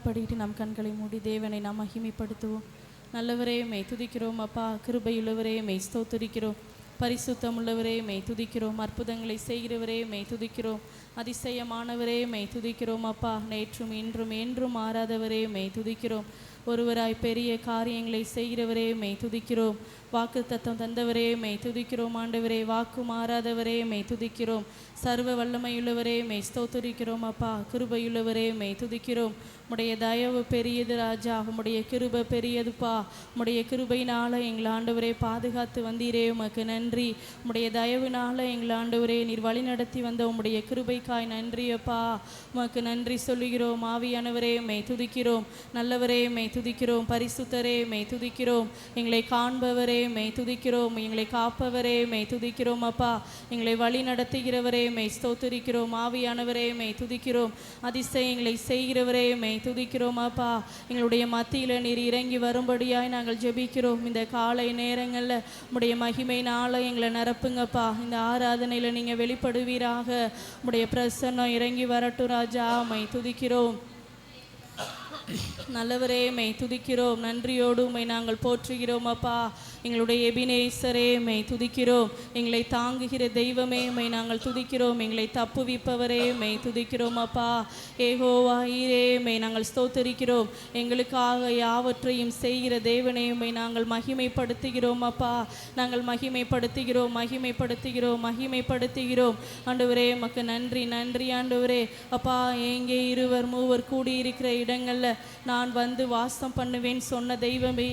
படிக்கிட்டு நம் கண்களை மூடி தேவனை நாம் மகிமைப்படுத்துவோம். நல்லவரே மெய் துதிக்கிறோம் அப்பா. கிருபையுள்ளவரே மெய் ஸ்தோத்திரிக்கிறோம். பரிசுத்தம் உள்ளவரே மெய் துதிக்கிறோம். அற்புதங்களை செய்கிறவரே மெய் துதிக்கிறோம். அதிசயமானவரே மெய் துதிக்கிறோம் அப்பா. நேற்றும் இன்றும் என்றும் மாறாதவரே மெய் துதிக்கிறோம். ஒருவராய் பெரிய காரியங்களை செய்கிறவரே மெய் துதிக்கிறோம். வாக்கு தத்தம் தந்தவரே மெய் துதிக்கிறோம். ஆண்டவரே வாக்கு மாறாதவரே மெய் துதிக்கிறோம். சர்வ வல்லமையுள்ளவரே மெய் ஸ்தோத்திரிக்கிறோம் அப்பா. கிருபையுள்ளவரே மெய் துதிக்கிறோம். உம்முடைய தயவு பெரியது ராஜா, உம்முடைய கிருபை பெரியதுப்பா. உம்முடைய கிருபையினால எங்கள் ஆண்டவரே பாதுகாத்து வந்தீரே, உமக்கு நன்றி. உம்முடைய தயவுனால எங்கள் ஆண்டவரே நீர் வழி நடத்தி வந்த உம்முடைய கிருபைக்காய் நன்றி அப்பா. உமக்கு நன்றி சொல்லுகிறோம். ஆவியானவரே மெய் துதிக்கிறோம். நல்லவரே மெய் துதிக்கிறோம். பரிசுத்தரே மெய் துதிக்கிறோம். எங்களை காண்பவரே மெய் துதிக்கிறோம். எங்களை காப்பவரே மெய் துதிக்கிறோம் அப்பா. எங்களை வழி நடத்துகிறவரே மெய் ஸ்தோத்திரிக்கிறோம். ஆவியானவரே மெய் துதிக்கிறோம். அதிசயங்களை செய்கிறவரே மெய் துதிக்கிறோம் அப்பா. எங்களுடைய மத்தியில் நீர் இறங்கி வரும்படியாய் நாங்கள் ஜெபிக்கிறோம். இந்த காலை நேரங்களில் உம்முடைய மகிமையினால எங்களை நிரப்புங்கப்பா. இந்த ஆராதனையில் நீங்கள் வெளிப்படுவீராக. உம்முடைய பிரசன்னம் இறங்கி வரட்டும் ராஜா. மெய் துதிக்கிறோம். நல்லவரே மெய் துதிக்கிறோம். நன்றியோடு உம்மை நாங்கள் போற்றுகிறோம் அப்பா. எங்களுடைய எபினேசரே மெய் துதிக்கிறோம். எங்களை தாங்குகிற தெய்வமே மெய் நாங்கள் துதிக்கிறோம். எங்களை தப்புவிப்பவரே மெய் துதிக்கிறோம் அப்பா. ஏகோவா ஈரே மெய் நாங்கள் ஸ்தோத்தரிக்கிறோம். எங்களுக்காக யாவற்றையும் செய்கிற தேவனே மெய் நாங்கள் மகிமைப்படுத்துகிறோம் அப்பா. நாங்கள் மகிமைப்படுத்துகிறோம், மகிமைப்படுத்துகிறோம், மகிமைப்படுத்துகிறோம். ஆண்டவரே உமக்கு நன்றி, நன்றி ஆண்டவரே அப்பா. எங்கே இருவர் மூவர் கூடியிருக்கிற இடங்களில் நான் வந்து வாசம் பண்ணுவேன் சொன்ன தெய்வமே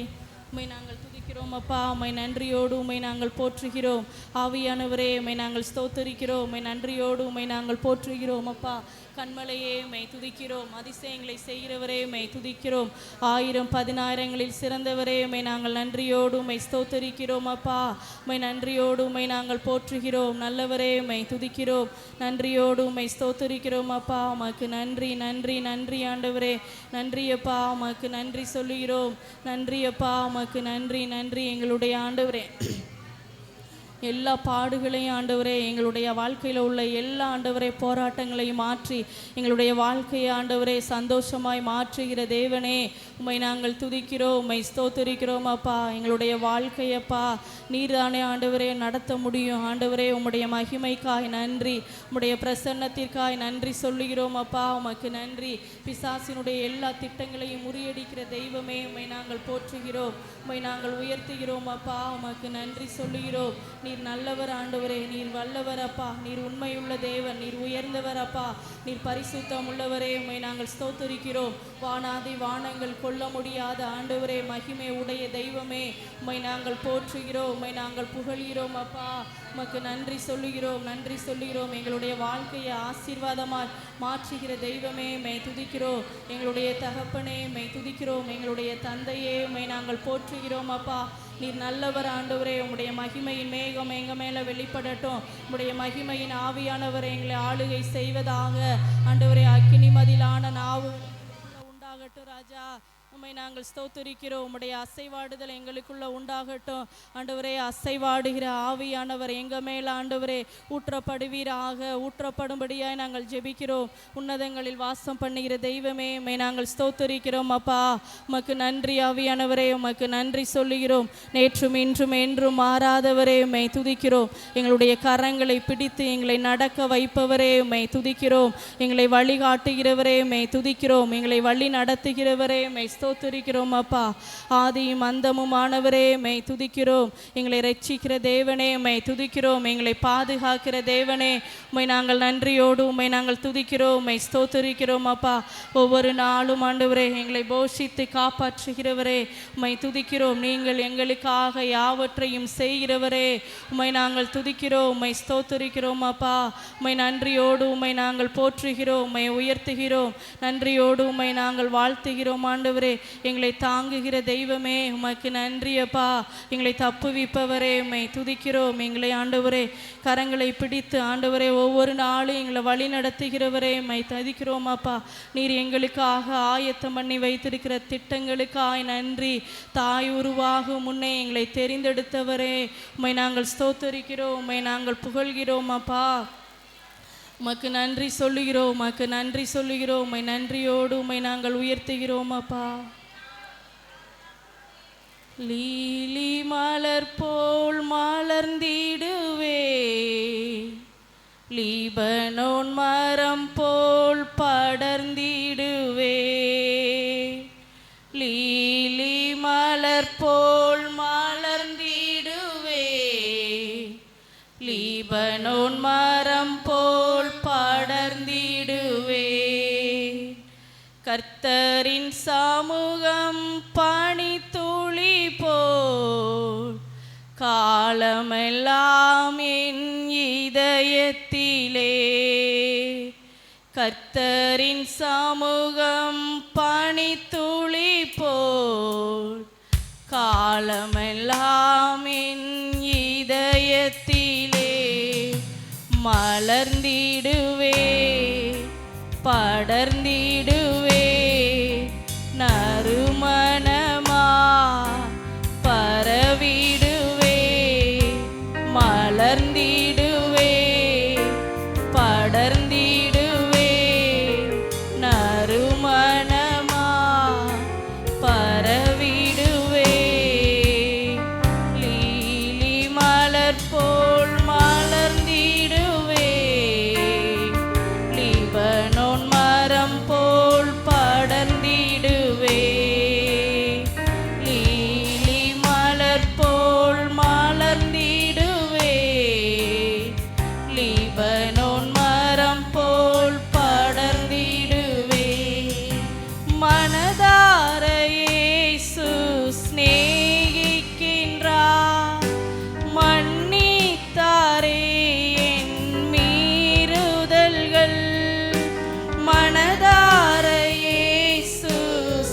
உம்மை நாங்கள் துதிக்கிறோம் அப்பா. உம்மை நன்றியோடு உம்மை நாங்கள் போற்றுகிறோம். ஆவியானவரே உம்மை நாங்கள் ஸ்தோத்தரிக்கிறோம். உம்மை நன்றியோடு உம்மை நாங்கள் போற்றுகிறோம் அப்பா. கண்மலையே மெய் துதிக்கிறோம். அதிசயங்களை செய்கிறவரே மெய் துதிக்கிறோம். 1000 10,000ங்களில் சிறந்தவரே உம்மை நாங்கள் நன்றியோடு உம்மை ஸ்தோத்தரிக்கிறோம் அப்பா. உம்மை நன்றியோடு உம்மை நாங்கள் போற்றுகிறோம். நல்லவரே மெய் துதிக்கிறோம். நன்றியோடு உம்மை ஸ்தோத்தரிக்கிறோம் அப்பா. உமக்கு நன்றி, நன்றி, நன்றி ஆண்டவரே. நன்றி அப்பா. உமக்கு நன்றி சொல்லுகிறோம். நன்றி அப்பா. உமக்கு நன்றி, நன்றி எங்களுடைய ஆண்டவரே. எல்லா பாடுகளையும் ஆண்டவரே, எங்களுடைய வாழ்க்கையில் உள்ள எல்லா ஆண்டவரே போராட்டங்களையும் மாற்றி எங்களுடைய வாழ்க்கையை ஆண்டவரே சந்தோஷமாய் மாற்றுகிற தேவனே உம்மை நாங்கள் துதிக்கிறோம். உம்மை ஸ்தோத்தரிக்கிறோம் அப்பா. எங்களுடைய வாழ்க்கையப்பா நீர் தானே ஆண்டவரே நடத்த முடியும். ஆண்டவரே உம்முடைய மகிமைக்காய் நன்றி, உம்முடைய பிரசன்னத்திற்காய் நன்றி சொல்லுகிறோம் அப்பா. உமக்கு நன்றி. பிசாசினுடைய எல்லா திட்டங்களையும் முறியடிக்கிற தெய்வமே உம்மை நாங்கள் போற்றுகிறோம். உம்மை நாங்கள் உயர்த்துகிறோம் அப்பா. உமக்கு நன்றி சொல்லுகிறோம். நீர் நல்லவர் ஆண்டவரே. நீர் வல்லவர் அப்பா. நீர் உண்மையுள்ள தேவன். நீர் உயர்ந்தவர் அப்பா. நீர் பரிசுத்தம் உள்ளவரே. உம்மை நாங்கள் ஸ்தோத்தரிக்கிறோம். வானாதி வானங்கள் கொள்ள முடியாத ஆண்டவரே, மகிமை உடைய தெய்வமே உம்மை நாங்கள் போற்றுகிறோம். உம்மை நாங்கள் புகழ்கிறோம் அப்பா. உமக்கு நன்றி சொல்லுகிறோம், நன்றி சொல்லுகிறோம். எங்களுடைய வாழ்க்கையை ஆசீர்வாதமாய் மாற்றுகிற தெய்வமே மெய் துதிக்கிறோம். எங்களுடைய தகப்பனே மெய் துதிக்கிறோம். எங்களுடைய தந்தையே உம்மை நாங்கள் போற்றுகிறோம் அப்பா. நீர் நல்லவர் ஆண்டவரே. உம்முடைய மகிமையின் மேகம் எங்கள் மேலே வெளிப்படட்டும். உம்முடைய மகிமையின் ஆவியானவர் எங்களை ஆளுகை செய்வதாக ஆண்டவரே. அக்கினி மதிலான நாவு உண்டாகட்டும் ராஜா. உம்மை நாங்கள் ஸ்தோத்தரிக்கிறோம். உம்முடைய அசைவாடுதல் எங்களுக்குள்ள உண்டாகட்டும் ஆண்டவரே. அசைவாடுகிற ஆவியானவர் எங்கள் மேல் ஆண்டவரே ஊற்றப்படுவீராக. ஊற்றப்படும்படியாய் நாங்கள் ஜெபிக்கிறோம். உன்னதங்களில் வாசம் பண்ணுகிற தெய்வமே உம்மை நாங்கள் ஸ்தோத்தரிக்கிறோம் அப்பா. உமக்கு நன்றி ஆவியானவரே. உமக்கு நன்றி சொல்லுகிறோம். நேற்றும் இன்றும் என்றும் மாறாதவரே உம்மை துதிக்கிறோம். எங்களுடைய கரங்களை பிடித்து எங்களை நடக்க வைப்பவரே உம்மை துதிக்கிறோம். எங்களை வழிகாட்டுகிறவரே உம்மை துதிக்கிறோம். எங்களை வழி நடத்துகிறவரே உம்மை ஸ்தோத்திரிக்கிறோம் அப்பா. ஆதியும் அந்தமுமானவரே மெய் துதிக்கிறோம். எங்களை ரட்சிக்கிற தேவனே மெய் துதிக்கிறோம். எங்களை பாதுகாக்கிற தேவனே உம்மை நாங்கள் நன்றியோடு உம்மை நாங்கள் துதிக்கிறோம். உம்மை ஸ்தோத்திரிக்கிறோம் அப்பா. ஒவ்வொரு நாளும் ஆண்டவரே எங்களை போஷித்து காப்பாற்றுகிறவரே உம்மை துதிக்கிறோம். நீங்கள் எங்களுக்காக யாவற்றையும் செய்கிறவரே உம்மை நாங்கள் துதிக்கிறோம். உம்மை ஸ்தோத்திரிக்கிறோம் அப்பா. உம்மை நன்றியோடு உம்மை நாங்கள் போற்றுகிறோம். உம்மை உயர்த்துகிறோம். நன்றியோடு உம்மை நாங்கள் வாழ்த்துகிறோம் ஆண்டவரே. எங்களை தாங்குகிற தெய்வமே உமக்கு நன்றி அப்பா. எங்களை தப்புவிப்பவரே உம்மை துதிக்கிறோம். எங்களை ஆண்டவரே கரங்களை பிடித்து ஆண்டவரே ஒவ்வொரு நாளும் எங்களை வழி நடத்துகிறவரே உம்மை துதிக்கிறோம் அப்பா. நீர் எங்களுக்காக ஆயத்தம் பண்ணி வைத்திருக்கிற திட்டங்களுக்காய் நன்றி. தாய் உருவாகும் முன்னே எங்களை தெரிந்தெடுத்தவரே உம்மை நாங்கள் ஸ்தோத்தரிக்கிறோம். உம்மை நாங்கள் புகழ்கிறோம் அப்பா. உமக்கு நன்றி சொல்லுகிறோம், உமக்கு நன்றி சொல்லுகிறோம். உம்மை நன்றியோடு உம்மை நாங்கள் உயர்த்துகிறோம் அப்பா. லீலி மலர் போல் மலர்ந்திடுவே, லீபனோன் மரம் போல் படர்ந்திடுவே. லீலி மலர் போல் மலர்ந்திடுவே, லீபனோன் மரம் போல் படர்ந்திடுவே. கர்த்தரின் சமூகம் பனித்துளி போல் காலமெல்லாம் என் இதயத்திலே. கர்த்தரின் சமூகம் பனித்துளி போல் காலமெல்லாம் என் இதயத்திலே. மலர்ந்திடுவே, படர்ந்திடுவே, நறுமணமா பரவிடுவே. மலர்ந்திடுவே, படர்ந்திடுவே, நறுமணமா பரவிடுவே. லீலி மலர் போல் மலர்ந்திடுவே, லீபனோன் மரம் போல் படர்ந்திடுவே. லீலி மலர் போல் மலர்ந்திடுவே, லீபனோன் மரம் போல் படர்ந்திடுவே. மனதார இயேசு சிநேகிக்கின்றார், மன்னித்தாரே என் மீறுதல்கள். மனதார இயேசு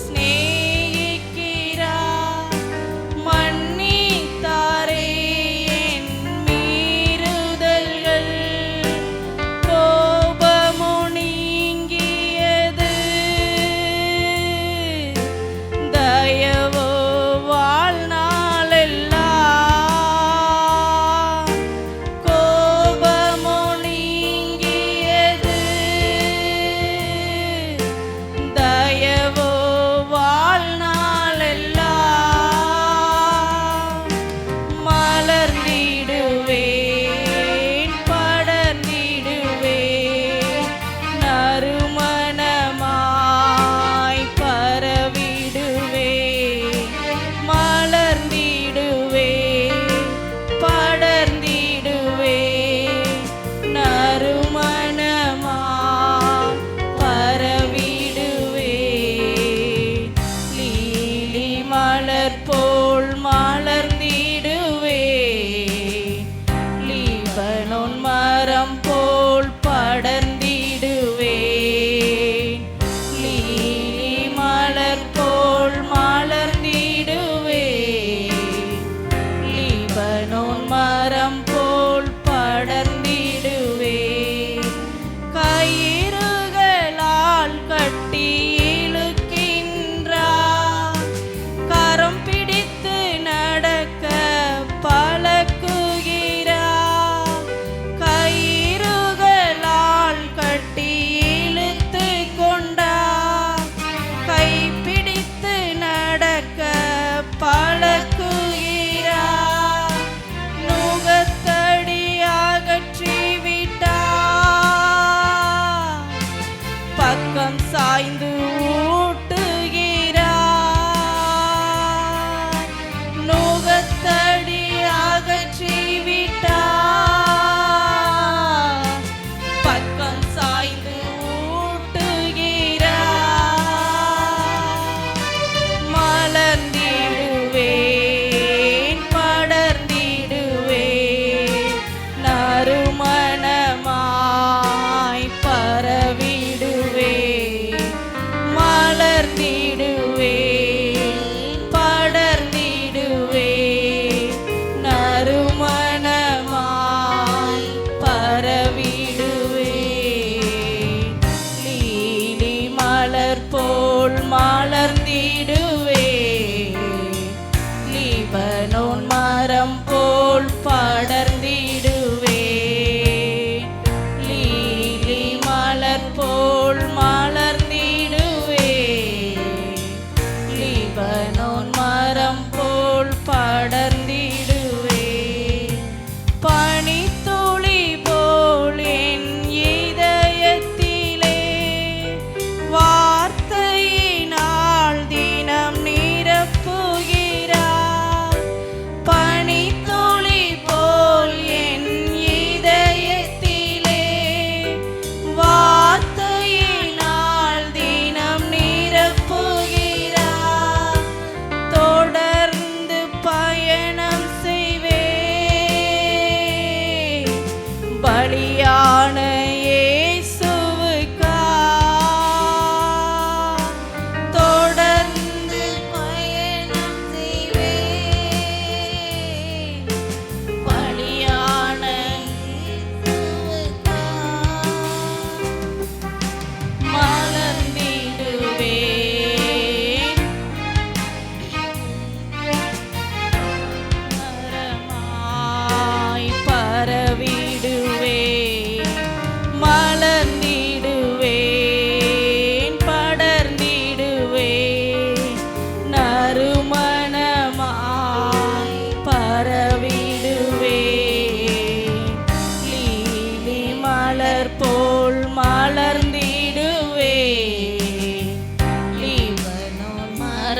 சிநேகிக்கிறார், மன்னித்தாரே என் மீறுதல்கள். கோபமோ நீங்கியது, தயவோ வாழ்நாளெல்லாம். கோபமோ நீங்கியது, தயவோ வாழ்நாளெல்லாம். மலர்ந்திடுவேன், படர்ந்திடுவேன், நறுமணமாய் பரவிடுவேன். மலர்ந்திடுவேன், படர்ந்திடுவேன், நறுமணமாய் பரவிடுவேன். லீலி மலர் போல் மலர்ந்திடுவேன், லீபனோன் மரம் போல் படர்ந்திடுவேன். லீலி மலர் போல் மலர்ந்திடுவேன், லீபனோன் மரம் போல் படர்ந்திடுவேன். கயிறுகளால் கட்டி இழுக்கின்றார், கரம் பிடித்து நடக்க பழக்குகிறார். கயிறுகளால் கட்டி இழுத்து கொண்டார், கைப்பிடித்து நடக்க பழக்குகிறார். நுகத்தடி அகற்றி விட்டார், பக்கம் சாய்ந்து ஊட்டுகிறார். நுகத்தடி அகற்றி விட்டார், பக்கம் சாய்ந்து ஊட்டுகிறார். மலர்ந்திடுவேன், படர்ந்திடுவேன், நறுமணமாய் பரவிடுவேன். மலர்ந்திடுவேன், படர்ந்திடுவேன், நறுமணமாய் பரவிடுவேன். லீலி மலர் போல் மலர்ந்திடுவேன், லீபனோன் மரம் போல் படர்ந்திடுவேன். லீலி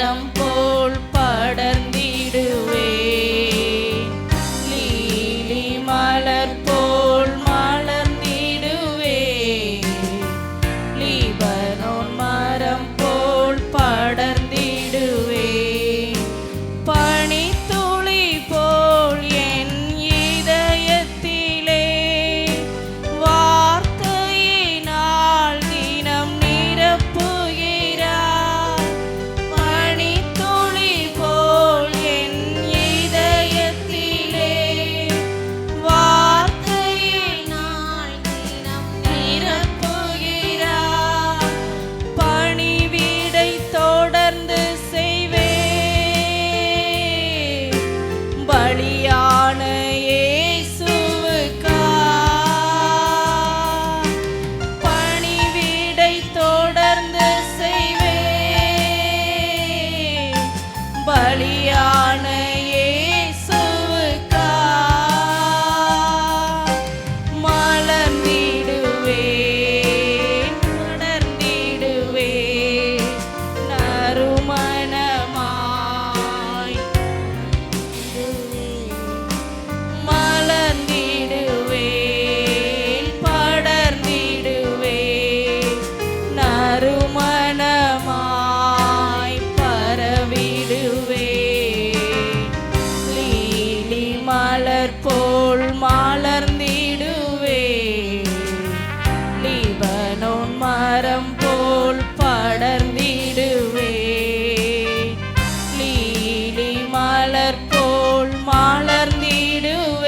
மரம் போல் படர்ந்திடுவேன். லீலி மலர் போல் மலர்ந்திடுவேன். லீபனோன் மரம் போல் படர்ந்திடுவேன். பனித்துளி போல் என் இதயத்திலே வார்த்தையினால் தினம் நிரப்புகிறார். பனித்துளி போல் என் இதயத்திலே வார்த்தையினால் தினம் நிரப்புகிறார். பணிவிடை தொடர்ந்து செய்வேன். பலியான இயேசுவுக்காய் பணிவிடை தொடர்ந்து செய்வேன். பலியான இயேசுவுக்காய் மலர்ந்திடுவேன். மலர்ந்திடுவேன். நறுமணமாய் மலர்ந்திடுவேன். படர்ந்திடுவேன். நறுமணமாய் பரவிடுவேன். லீலி மலர் போல் மலர்ந்திடுவேன். லீபனோன் மரம் போல் படர்ந்திடுவேன். லீலி மலர் போல் மலர்ந்திடுவேன்.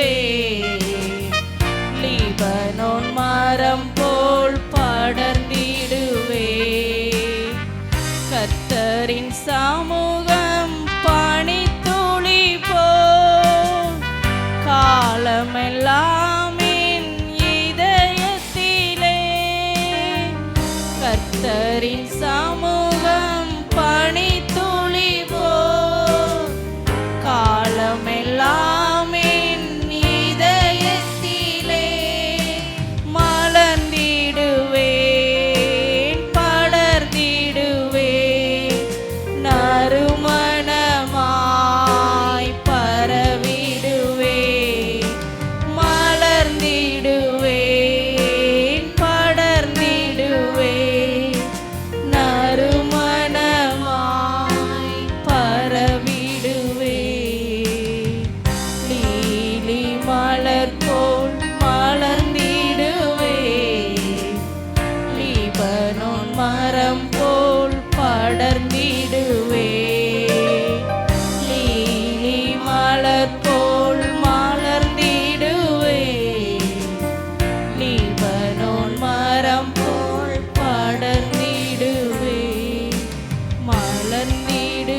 லீபனோன் மரம் போல் படர்ந்திடுவேன். கர்த்தரின் சமூகம் பனித்துளி போல் காலமெல்லாம் என் இதயத்திலே. கர்த்தரின் சமூகம் பனித்துளி போல் காலமெல்லாம் என் இதயத்திலே. மலர்ந்திடுவேன். படர்ந்திடுவேன். நறுமணமாய் பரவிடுவேன். மலர்ந்திடுவேன். படர்ந்திடுவேன். நறுமணமாய் பரவிடுவேன். லீலி மலர் போல் மலர்ந்திடுவேன். லீபனோன் மரம் போல் படர்ந்திடுவேன். லீலி மலர் போல் மலர்ந்திடுவேன். லீபனோன் மரம் போல் படர்ந்திடுவேன். மலர்ந்திடுவேன்.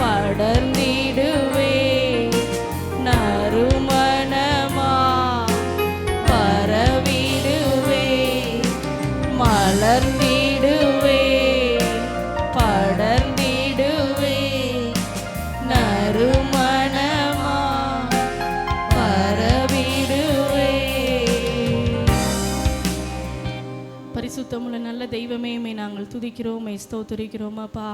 படர்ந்திடுவேன். நறுமணமாய் பரவிடுவேன். மலர்ந்திடுவேன். படர்ந்திடுவேன். நறுமணமாய் பரவிடுவேன். பரிசுத்தமுள்ள நல்ல தெய்வமே, உம்மை நாங்கள் துதிக்கிறோம், உம்மை ஸ்தோத்திரிக்கிறோம் அப்பா.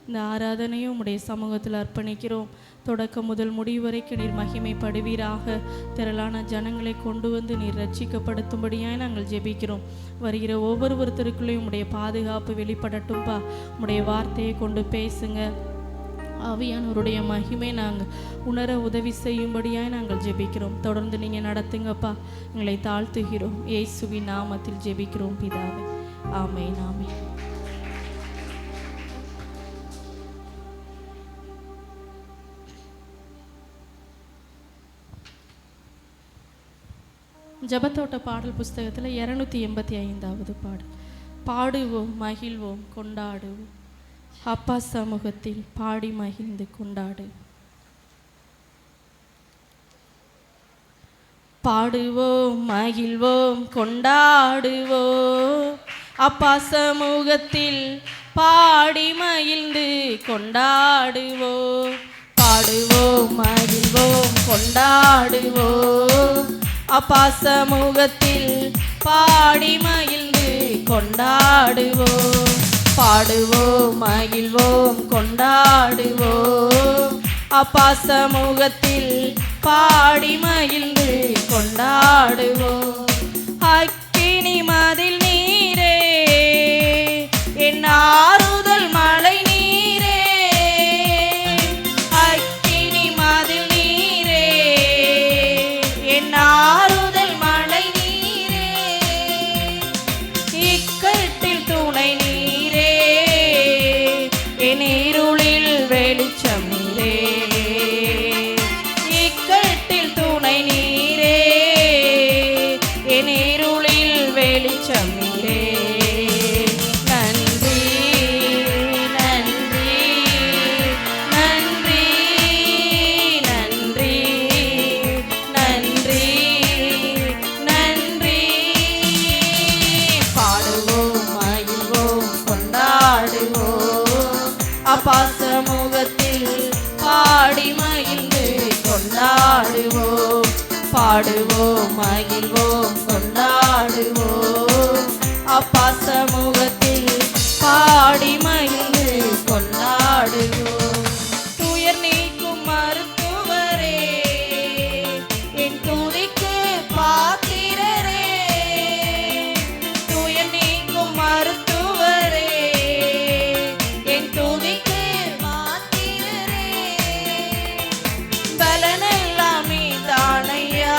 இந்த ஆராதனையும் உம்முடைய சமூகத்தில் அர்ப்பணிக்கிறோம். தொடக்கம் முதல் முடிவு வரைக்கும் நீர் மகிமைப்படுவீராக. திரளான ஜனங்களை கொண்டு வந்து நீர் ரட்சிக்கப்படுத்தும்படியாய் நாங்கள் ஜெபிக்கிறோம். வருகிற ஒவ்வொருத்தருக்குள்ளேயும் உம்முடைய பாதுகாப்பு வெளிப்படட்டும்பா. உம்முடைய வார்த்தையை கொண்டு பேசுங்க. ஆவியானவருடைய மகிமை நாங்கள் உணர உதவி செய்யும்படியாய் நாங்கள் ஜெபிக்கிறோம். தொடர்ந்து நீங்கள் நடத்துங்கப்பா. எங்களை தாழ்த்துகிறோம். இயேசுவின் நாமத்தில் ஜெபிக்கிறோம் பிதாவே. ஆமென். ஆமென். ஜபத்தோட்ட பாடல் புஸ்தகத்தில் 285வது பாடல். பாடுவோம், மகிழ்வோம், கொண்டாடுவோம், அப்பா சமூகத்தில் பாடி மகிழ்ந்து கொண்டாடு. பாடுவோம், மகிழ்வோம், கொண்டாடுவோம், அப்பா சமூகத்தில் பாடி மகிழ்ந்து கொண்டாடுவோம். பாடுவோம், மகிழ்வோம், கொண்டாடுவோம், அப்பா சமூகத்தில் பாடி மகிழ்ந்து கொண்டாடுவோம். பாடுவோம் மகிழ்வோம் கொண்டாடுவோம் அப்பா சமூகத்தில் பாடி மகிழ்ந்து கொண்டாடுவோம். அக்கினி மதில் நீரே என் ஆறுதல் மழை நீரே, அக்கினி மதில் நீரே என் ஆறுதல் மழை நீரே, இக்கட்டில் துணை நீரே என் இருளில் வெளிச்சம் நீரே, இக்கட்டில் துணை நீரே என் இருளில் வெளிச்சம் நீரே. நன்றி நன்றி நன்றி நன்றி நன்றி நன்றி. பாடுவோம் மகிழ்வோம் கொண்டாடுவோம் அப்பா சமூகத்தில் பாடி மகிழ்ந்து கொண்டாடுவோம். பாடுவோம் மகிழ்வோம் கொண்டாடுவோம் அப்பா சமூகத்தில் பாடி மகிழ்ந்து கொண்டாடுவோம். துயர் நீக்கும் மருத்துவரே என் துதிக்கு பாத்திரரே, துயர் நீக்கும் மருத்துவரே என் துதிக்கு பாத்திரரே, பலனெல்லாம் நீதானையா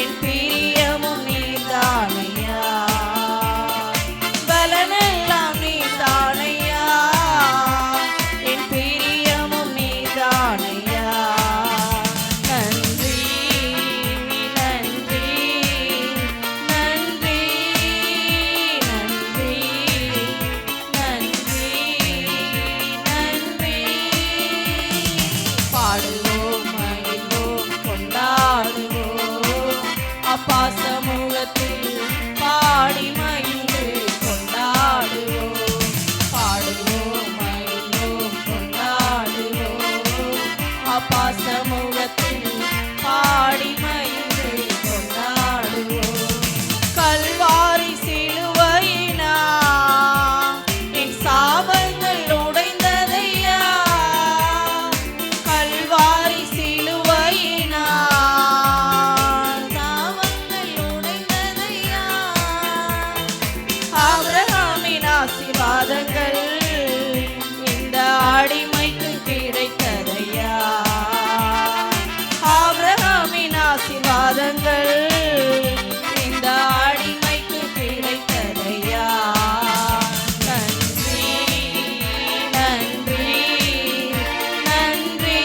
என் பிரியமும் நீதானையா, பலனெல்லாம் நீதானையா என் பிரியமும் நீதானையா. நன்றி நன்றி நன்றி நன்றி நன்றி நன்றி. பாடுவோம் மகிழ்வோம் கொண்டாடுவோம் அப்பா சமூகத்தில் பாடி மகிழ்ந்து கொண்டாடுவோம். பாடுவோம் மகிழ்வோம் கொண்டாடுவோம் அப்பா சமூகத்தில் பாடி மகிழ்ந்து கொண்டாடுவோம். கல்வாரி சிலுவையினா என் சாபங்கள் உடைந்ததையா, கல்வாரி சிலுவையினா சாபங்கள் உடைந்ததையா, ஆபிரகாமின் ஆசீர்வாதங்கள் இந்த அடிமைக்கு கிடைத்ததையா, ஆபிரகாமின் ஆசீர்வாதங்கள் இந்த அடிமைக்கு கிடைத்ததையா. நன்றி நன்றி நன்றி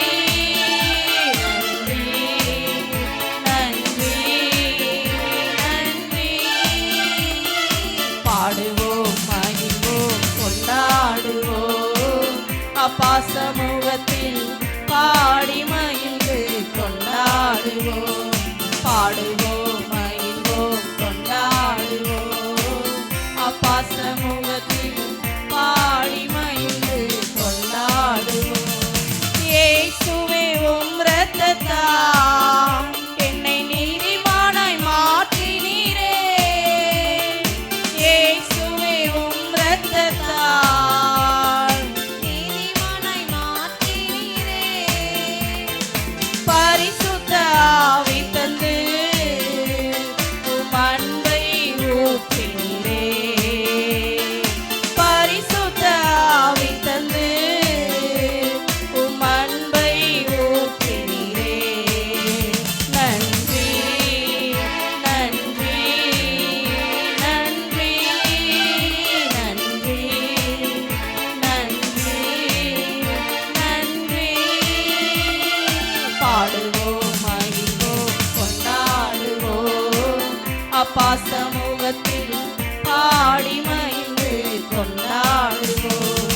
நன்றி நன்றி நன்றி. பாடுவோம் மகிழ்வோம் கொண்டாடுவோம் அப்பா சமூகத்தில் பாடி மகிழ்ந்து கொண்டாடுவோம். பாடுவோம் மகிழ்வோம் கொண்டாடுவோம் அப்பா சமூகத்தில் பாடி மகிழ்ந்து கொண்டாடுவோம். இயேசுவே உம் இரத்தத்தால் என்னை நீதிமானாய் மாற்றினீரே, இயேசுவே உம் இரத்தத்தால் நீதிமானாய் மாற்றினீரே, பரிசுத்த ஆவி தந்து உம் அன்பை ஊற்றினீரே, பரிசுத்த ஆவி தந்து உம் அன்பை ஊற்றினீரே. நன்றி நன்றி நன்றி நன்றி நன்றி நன்றி. பாடுவோம் மகிழ்வோம் கொண்டாடுவோம் அப்பா சமூகத்தில் பாடி மகிழ்ந்து கொண்டாடுவோம்.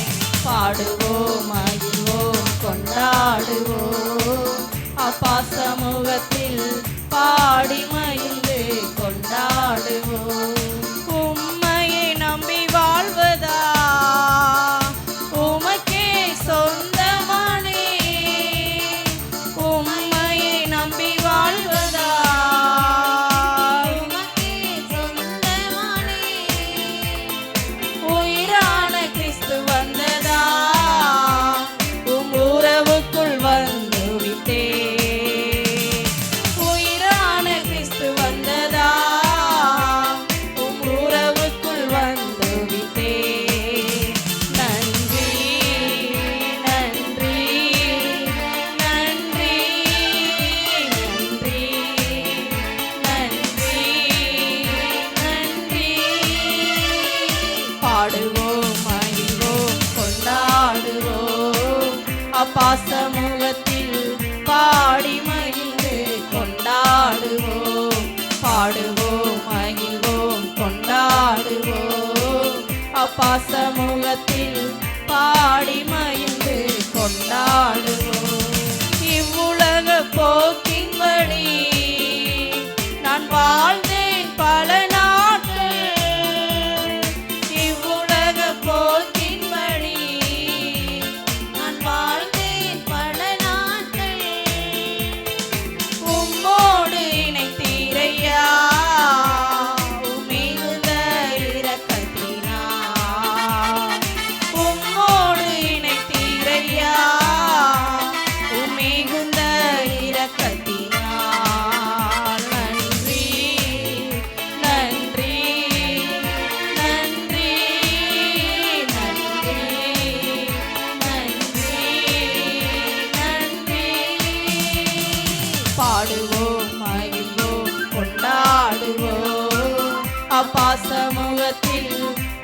பாடுவோம் மகிழ்வோம் கொண்டாடுவோம் அப்பா சமூகத்தில் பாடி மகிழ்ந்து கொண்டாடுவோம். உம்மையை நம்பி வாழ்வதா உமக்கே சொந்தமானே, உம்மையை நம்பி வாழ்வதா உமக்கே சொந்தமானே, உயிர அப்பா சமூகத்தில் பாடி மகிழ்ந்து கொண்டாடுவோம், பாடுவோம் மகிழ்வோம் கொண்டாடுவோம். அப்பா சமூகத்தில் பாடி மகிழ்ந்து கொண்டாடுவோம். இவ்வுலக போக்கின்படி நான் வாழ்ந்தேன் பல நாட்கள், இவ்வுலக போக்கின்படி நான் வாழ்ந்தேன் பல நாட்கள். உம்மோடு இணைத்தீரையா மிகுந்த இரக்கத்தினார், உம்மோடு இணைத்தீரையா மிகுந்த இரக்கத்தினார். நன்றி நன்றி நன்றி நன்றி நன்றி நன்றி. பாடுவோம் மகிழ்வோம் கொண்டாடுவோம், அப்பா சமூகத்தில்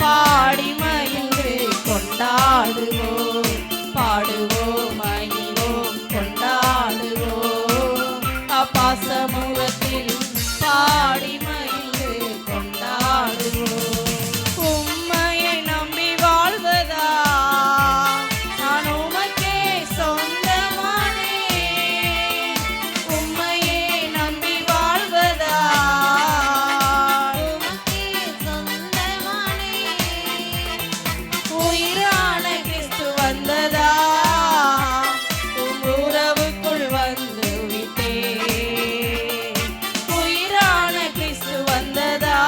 பாடி மகிழ்ந்து கொண்டாடுவோம், பாடுவோம் மகிழ்வோம் கொண்டாடுவோம். அப்பா சமூகத்தில் பாடி மகிழ்ந்து கொண்டாடுவோம். உம்மையை நம்பி வாழ்வதா நான் உமக்கே சொந்தமானேன், உம்மையே நம்பி வாழ்வதா உமக்கே சொந்தமானேன். உயிரான கிறிஸ்து வந்ததா உம் உறவுக்குள் வந்து விட்டேன், உயிரான கிறிஸ்து வந்ததா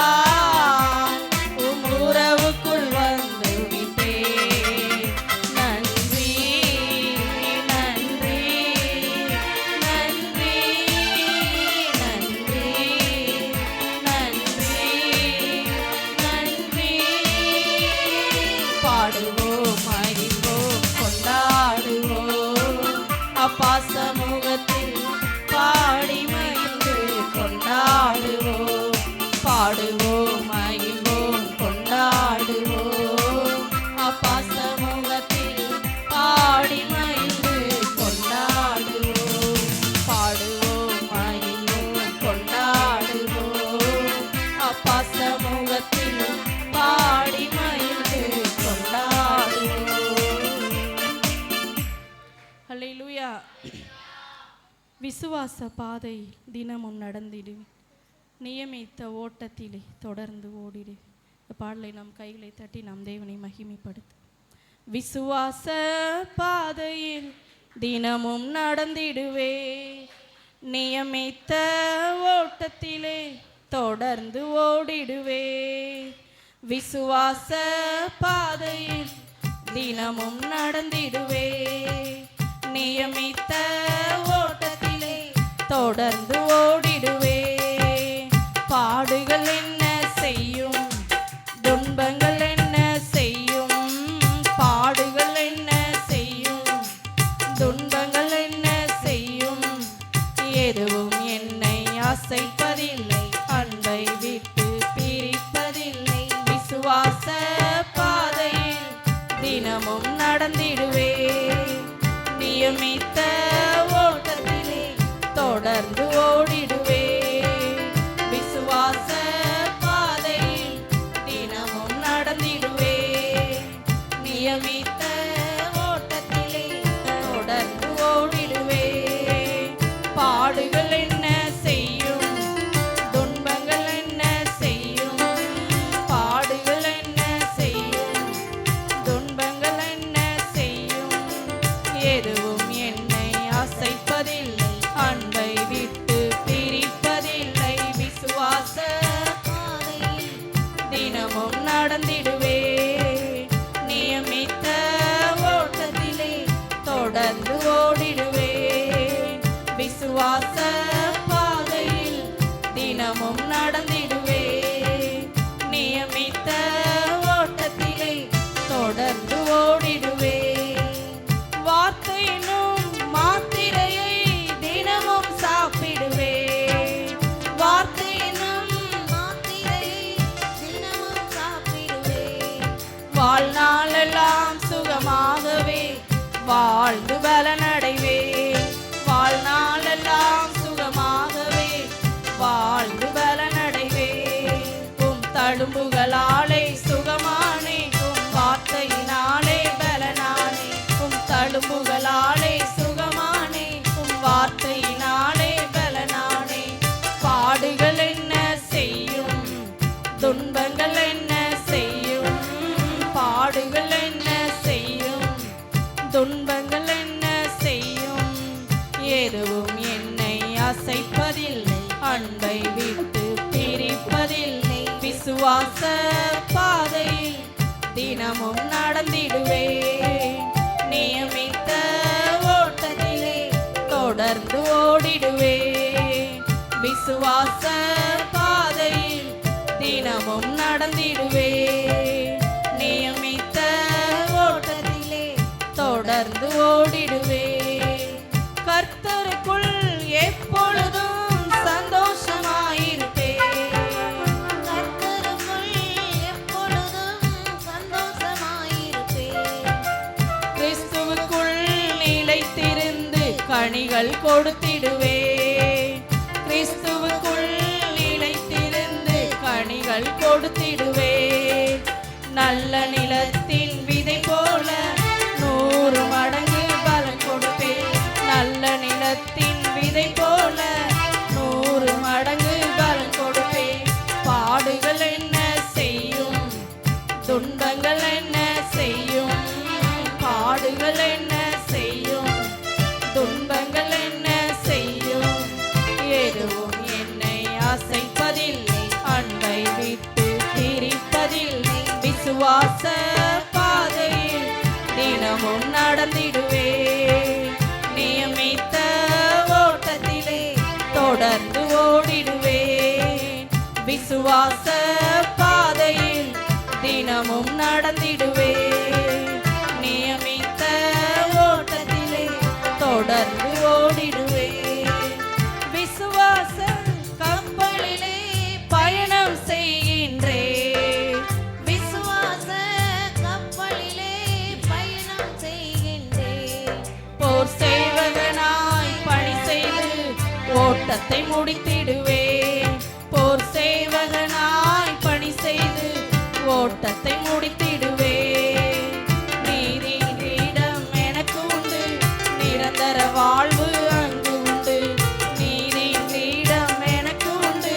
உம் உறவுக்குள் வந்து விட்டேன். நன்றி நன்றி நன்றி நன்றி நன்றி நன்றி. பாடுவோம் மகிழ்வோம் கொண்டாடுவோம், அப்பா சமூகத்தில் பாடி மகிழ்ந்து கொண்டாடுவோம், பாடுவோம் மகிழ்வோம் கொண்டாடுவோம். அப்பா சமூகத்தில் பாடி மகிழ்ந்து கொண்டாடுவோம், பாடுவோம் மகிழ்வோம் கொண்டாடுவோம். அப்பா சமூகத்தில் பாடி மகிழ்ந்து கொண்டாடுவோம். ஹல்லேலூயா. விசுவாச பாதை தினமும் நடந்திடு, நியமித்த ஓட்டத்திலே தொடர்ந்து ஓடிடு. இந்த பாடலை நம் கைகளை தட்டி நாம் தேவனை மகிமைப்படுத்து. விசுவாச பாதையில் தினமும் நடந்திடுவே, நியமித்த ஓட்டத்திலே தொடர்ந்து ஓடிடுவே. விசுவாச பாதையில் தினமும் நடந்திடுவே, நியமித்த ஓட்டத்திலே தொடர்ந்து ஓடிடுவே. பாடுகள் என்ன செய்யும், துன்பங்கள் என்ன செய்யும், பாடுகள் என்ன செய்யும், துன்பங்கள் என்ன செய்யும், எதுவும் என்னை அசைப்பதில்லை, அன்பை விட்டு பிரிப்பதில்லை. விசுவாச பாதையில் தினமும் நடந்திடுவே, நியமித்த ஓட்டத்திலே தொடர்ந்து ஓடிடுவே. விசுவாச பாதையில் தினமும் நடந்திடுவே, நியமித்த ஓட்டத்திலே தொடர்ந்து ஓடிடுவே. பாடுகள் என்ன செய்யும், துன்பங்கள் என்ன செய்யும், பாடுகள் என்ன செய்யும், துன்பங்கள் என்ன செய்யும், எதுவும் என்னை அசைப்பதில்லை, அன்பை விட்டு பிரிப்பதில்லை. விசுவாச பாதையில் தினமும் நடந்திடுவே, நியமித்த ஓட்டத்திலே தொடர்ந்து ஓடிடுவே. விசுவாச பாதையில் தினமும் நடந்திடுவே, நியமித்த ஓட்டத்திலே தொடர்ந்து ஓடிடுவே. வார்த்தையினும் மாத்திரையை தினமும் சாப்பிடுவே, வார்த்தையினும் மாத்திரையை தினமும் சாப்பிடுவே. வாழ்நாளெல்லாம் சுகமாகவே வாழ்ந்து பலனடைவேன். வாழ்நாளெல்லாம் சுகமாகவே வாழ்ந்து பலனடைவேன். உம் தழும்புகளாலே சுகமானே, உம் வார்த்தையினாலே பலனானே. உம் தழும்புகளாலே சுகமானே, உம் வார்த்தையினாலே பலனானே. பாடுகள் என்ன செய்யும், துன்பங்கள் என்ன செய்யும், பாடுகள் என்ன செய்யும், துன்பங்கள் என்ன செய்யும், எதுவும் என்னை அசைப்பதில்லை, அன்பை விட்டு பிரிப்பதில்லை. விசுவாச பாதையில் தினமும் நடந்திடுவேன். நியமித்த ஓட்டத்திலே தொடர்ந்து ஓடிடுவேன். விசுவாச பாதையில் தினமும் நடந்திடுவேன். நியமித்த ஓட்டத்திலே தொடர்ந்து ஓடிடுவேன். கர்த்தருக்குள் எப்பொழுதும் சந்தோஷமாயிருப்பேன். கர்த்தருக்குள் எப்பொழுதும் சந்தோஷமாயிருப்பேன். கிறிஸ்துவுக்குள் நிலைத்திருந்து கனிகள் கொடுத்திடுவேன். கிறிஸ்துவுக்குள் நிலைத்திருந்து கனிகள் கொடுத்திடுவேன். நல்ல நிலத்தின் விதை போல 100 மடங்கு பலன் கொடுப்பேன். நல்ல நிலத்தின் விதை போல 100 மடங்கு பலன் கொடுப்பேன். பாடுகள் என்ன செய்யும், துன்பங்கள் என்ன செய்யும், பாடுகள் என்ன செய்யும், துன்பங்கள் என்ன செய்யும், எதுவும் என்னை அசைப்பதில்லை, அன்பை விட்டு பிரிப்பதில்லை. விசுவாச பாதையில் தினமும் நடந்திடுவேன். நியமித்த ஓட்டத்திலே தொடர்ந்து ஓடிடுவேன். விசுவாச பாதையில் தினமும் நடந்திடுவேன். நியமித்த ஓட்டத்திலே தொடர்ந்து ஓடிடுவேன். விசுவாச கப்பலிலே பயணம் செய்கின்றேன். விசுவாச கப்பலிலே பயணம் செய்கின்றேன். போர் சேவகனாய் பணி செய்து ஓட்டத்தை முடித்திடுவேன். போர் சேவகனாய் பணி செய்து ஓட்டத்தை முடித்திடுவேன். நீதி கிரீடம் எனக்கு உண்டு, நிரந்தர வாழ்வு அங்கு உண்டு. நீதி கிரீடம் எனக்கு உண்டு,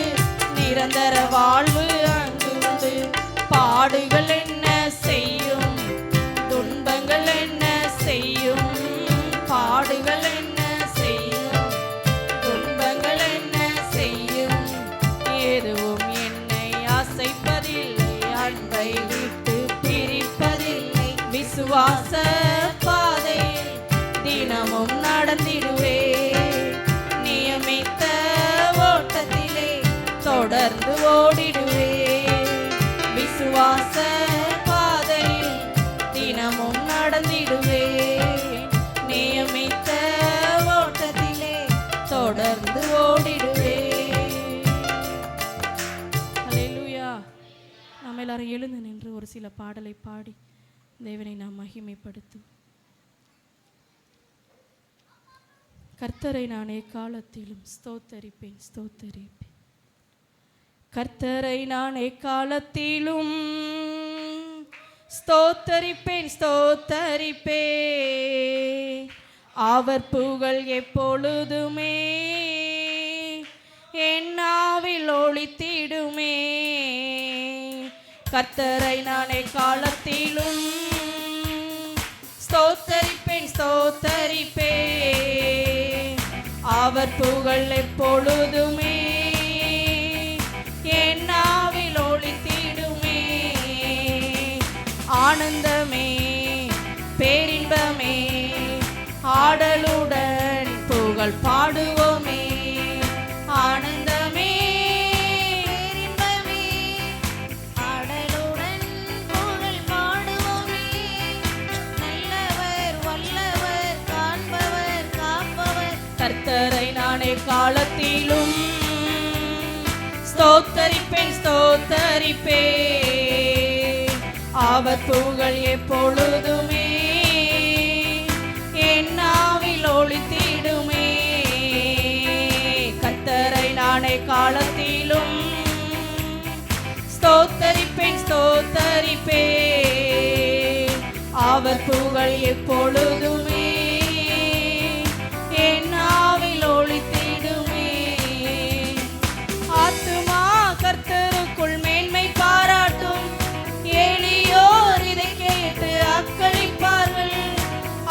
நிரந்தர வாழ்வு அங்கு உண்டு. பாடுகள் என்ன செய்யும், துன்பங்கள் என்ன செய்யும், பாடுகள் என்ன செய்யும், துன்பங்கள் என்ன செய்யும், எதுவும் என்னை அசைப்பதில்லை, அன்பை விட்டு பிரிப்பதில்லை. விசுவாச பாதையில் தினமும் நடந்திடுவேன். நியமித்த ஓட்டத்திலே தொடர்ந்து ஓடிடுவேன். விசுவாச பாதையில் தினமும் நடந்திடுவேன். நியமித்த ஓட்டத்திலே தொடர்ந்து ஓடிடுவேன். அல்லேலூயா. நாம் எல்லாரும் எழுந்து நின்று ஒரு சில பாடலை பாடி தேவனை நாம் மகிமைப்படுத்தும். கர்த்தரை நான் எக்காலத்திலும் ஸ்தோத்தரிப்பேன், ஸ்தோத்தரிப்பேன். கர்த்தரை நான் எக்காலத்திலும் ஸ்தோத்தரிப்பேன், ஸ்தோத்தரிப்பேன். அவர் புகழ் எப்பொழுதுமே என் நாவில் ஒலித்திடுமே. கர்த்தரை நான் எக்காலத்திலும் ஸ்தோத்தரிப்பேன், ஸ்தோத்தரிப்பேன். அவர் புகழ் எப்பொழுதுமே என் நாவில் ஒலித்திடுமே. ஆனந்தமே பேரின்பமே ஆடலுடன் புகழ் பாடுவோமே. ஆனந்தமே பேரின்பமே ஆடலுடன் புகழ் பாடுவோமே. நல்லவர் வல்லவர் காண்பவர் காப்பவர். கர்த்தரை நானே காலத்திலும் ஸ்தோத்தரிப்பேன், ஸ்தோத்தரிப்பேன். அவர் புகழ் எப்பொழுதுமே என் அவர் புகழ் எப்பொழுதுமே என் நாவில் ஒலித்திடுமே. ஆத்துமா கர்த்தருக்குள் மேன்மை பாராட்டும், எளியோர் இதை கேட்டு அக்களிப்பார்கள்.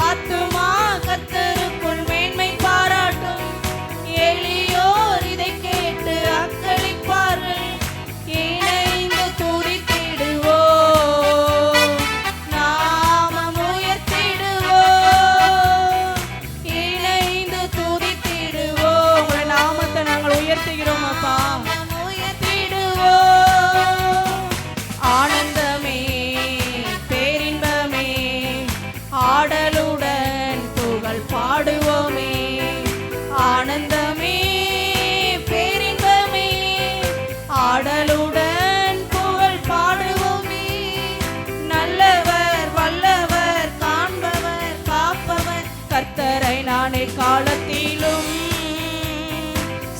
ஆத்துமா கர்த்தருக்குள் மேன்மை பாராட்டும், எளியோர் இதை கேட்டு அக்களிப்பார்கள். இணைந்து துதித்திடுவோம், நாமம் உயர்த்திடுவோம். இணைந்து துதித்திடுவோம், உங்க நாமத்தை நாங்கள் உயர்த்துகிறோம் அப்பா. உயர்த்திடுவோம். ஆனந்தமே பேரின்பமே ஆடலுடன் புகழ் பாடுவோமே. ஆனந்தமே பேரின்பமே ஆடலுடன் புகழ் பாடுவோமே. நல்லவர் வல்லவர் காண்பவர் காப்பவர் கர்த்தரை நானே காலத்திலும்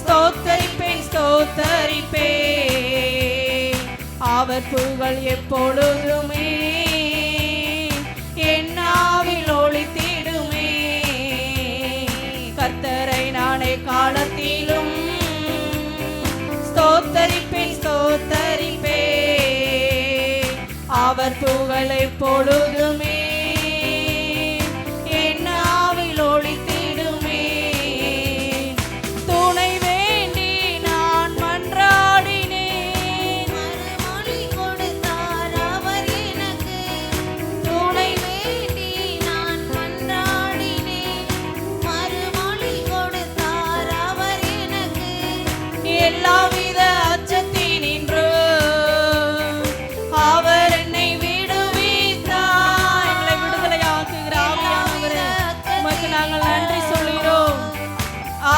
ஸ்தோத்தரிப்பேன் ஸ்தோத்தரிப்பேன். அவர் புகழ் எப்பொழுதுமே என் நாவில் ஒலித்திடுமே. கர்த்தரை நானே காலத்திலும் ஸ்தோத்தரிப்பேன் ஸ்தோத்தரிப்பேன். அவர் புகழ் எப்பொழுதுமே என் நாவில் ஒலித்திடுமே. துணை வேண்டி நான் மன்றாடினேன், மறுமொழி கொடுத்தார் அவர் எனக்கு. துணை வேண்டி நான் மன்றாடினேன், மறுமொழி கொடுத்தார் அவர் எனக்கு. எல்லாவித அச்சத்தினின்றும் அவர் என்னை விடுவித்தார். எங்களை விடுதலையாக்குகிற ஆவியானவரே, உமக்கு நாங்கள் நன்றி சொல்கிறோம்.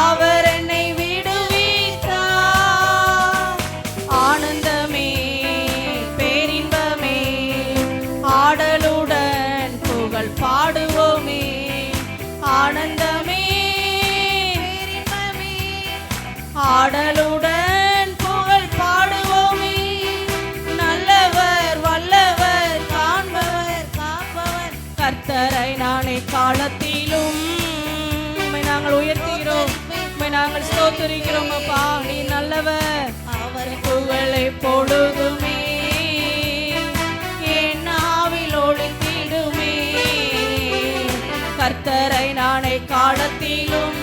அவர் என்னை விடுவித்தார். ஆனந்தமே பேரின்பமே ஆடலுடன் புகழ் பாடுவோமே. ஆனந்தமே பேரின்பமே ஆடலுடன் புகழ் பாடுவோமே. நல்லவர் வல்லவர் காண்பவர் காப்பவர் கர்த்தரை நானே காலத்திலும் உம்மை நாங்கள் உயர்த்துகிறோம், உம்மை நாங்கள் ஸ்தோத்திரிக்கிறோம் அப்பா. நீ நல்லவர், அவர் புகழ் எப்பொழுதுமே என் நாவில் ஒலித்திடுமே. கர்த்தரை நானே காலத்திலும்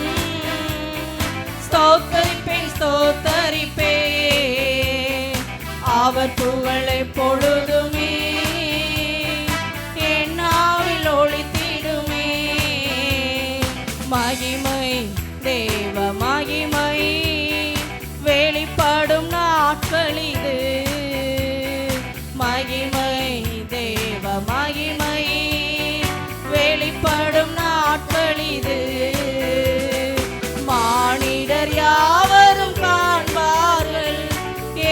ஸ்தோத்தரிப்பேன் ஸ்தோத்தரிப்பேன். அவர் புகழ் எப்பொழுதுமே என் நாவில் ஒலித்திடுமே. மகிமை தேவ மகிமை வெளிப்படும் நாட்கள் இது. மகிமை தேவ மகிமை வெளிப்படும் நாட்கள் இது. மானிடர் யாவரும் காண்பார்கள்,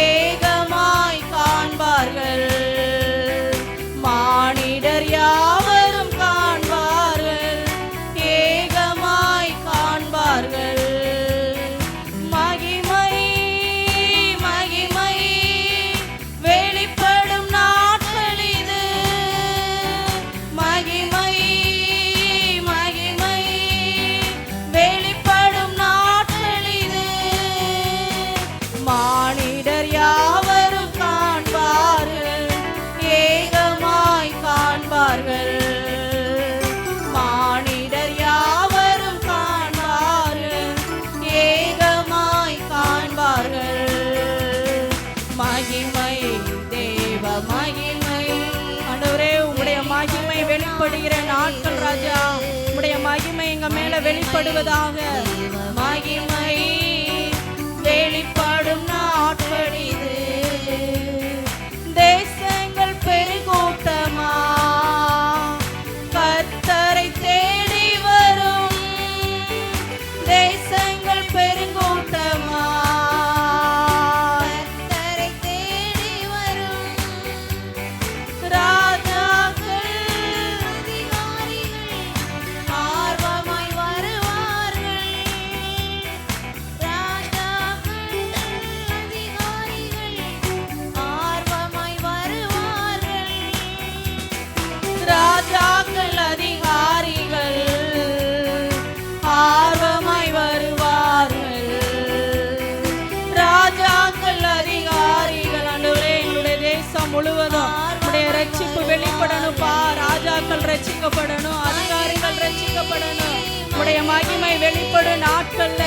ஏகமாய் காண்பார்கள். மானிடர் யாவரும் காண்பார்கள், ஏகமாய் காண்பார்கள். மகிமை மகிமை வெளிப்படும் நாட்கள் இது. மகிமை மகிமை வெளிப்படும் நாட்கள் இது. மானிடர் யாவரும் காண்பார்கள், ஏகமாய் காண்பார்கள். மானிடர் யாவரும் காண்பார்கள், ஏகமாய் காண்பார்கள். மகிமை தேவ மகிமை. ஆண்டவரே, உம்முடைய மகிமை வெளிப்படுகிற நாட்கள் ராஜா, உம்முடைய மகிமை எங்க மேல வெளிப்படுவதாக. மகிமை வெளிப்படும் நாட்கள் இது. தேசங்கள் பெருங்கூட்டமா கர்த்தரை தேடி வரும். தேசங்கள் பெருங்கூட்டமா கர்த்தரை தேடி வரும். ராஜாக்கள் அதிகாரிகள் ஆர்வமாய் வருவார்கள். ராஜாக்கள் அதிகாரிகள் ஜனங்கள் ரட்சிக்கப்படணும், அதிகாரிகள் ரட்சிக்கப்படணும். உடைய மகிமை வெளிப்படும் நாட்கள்ல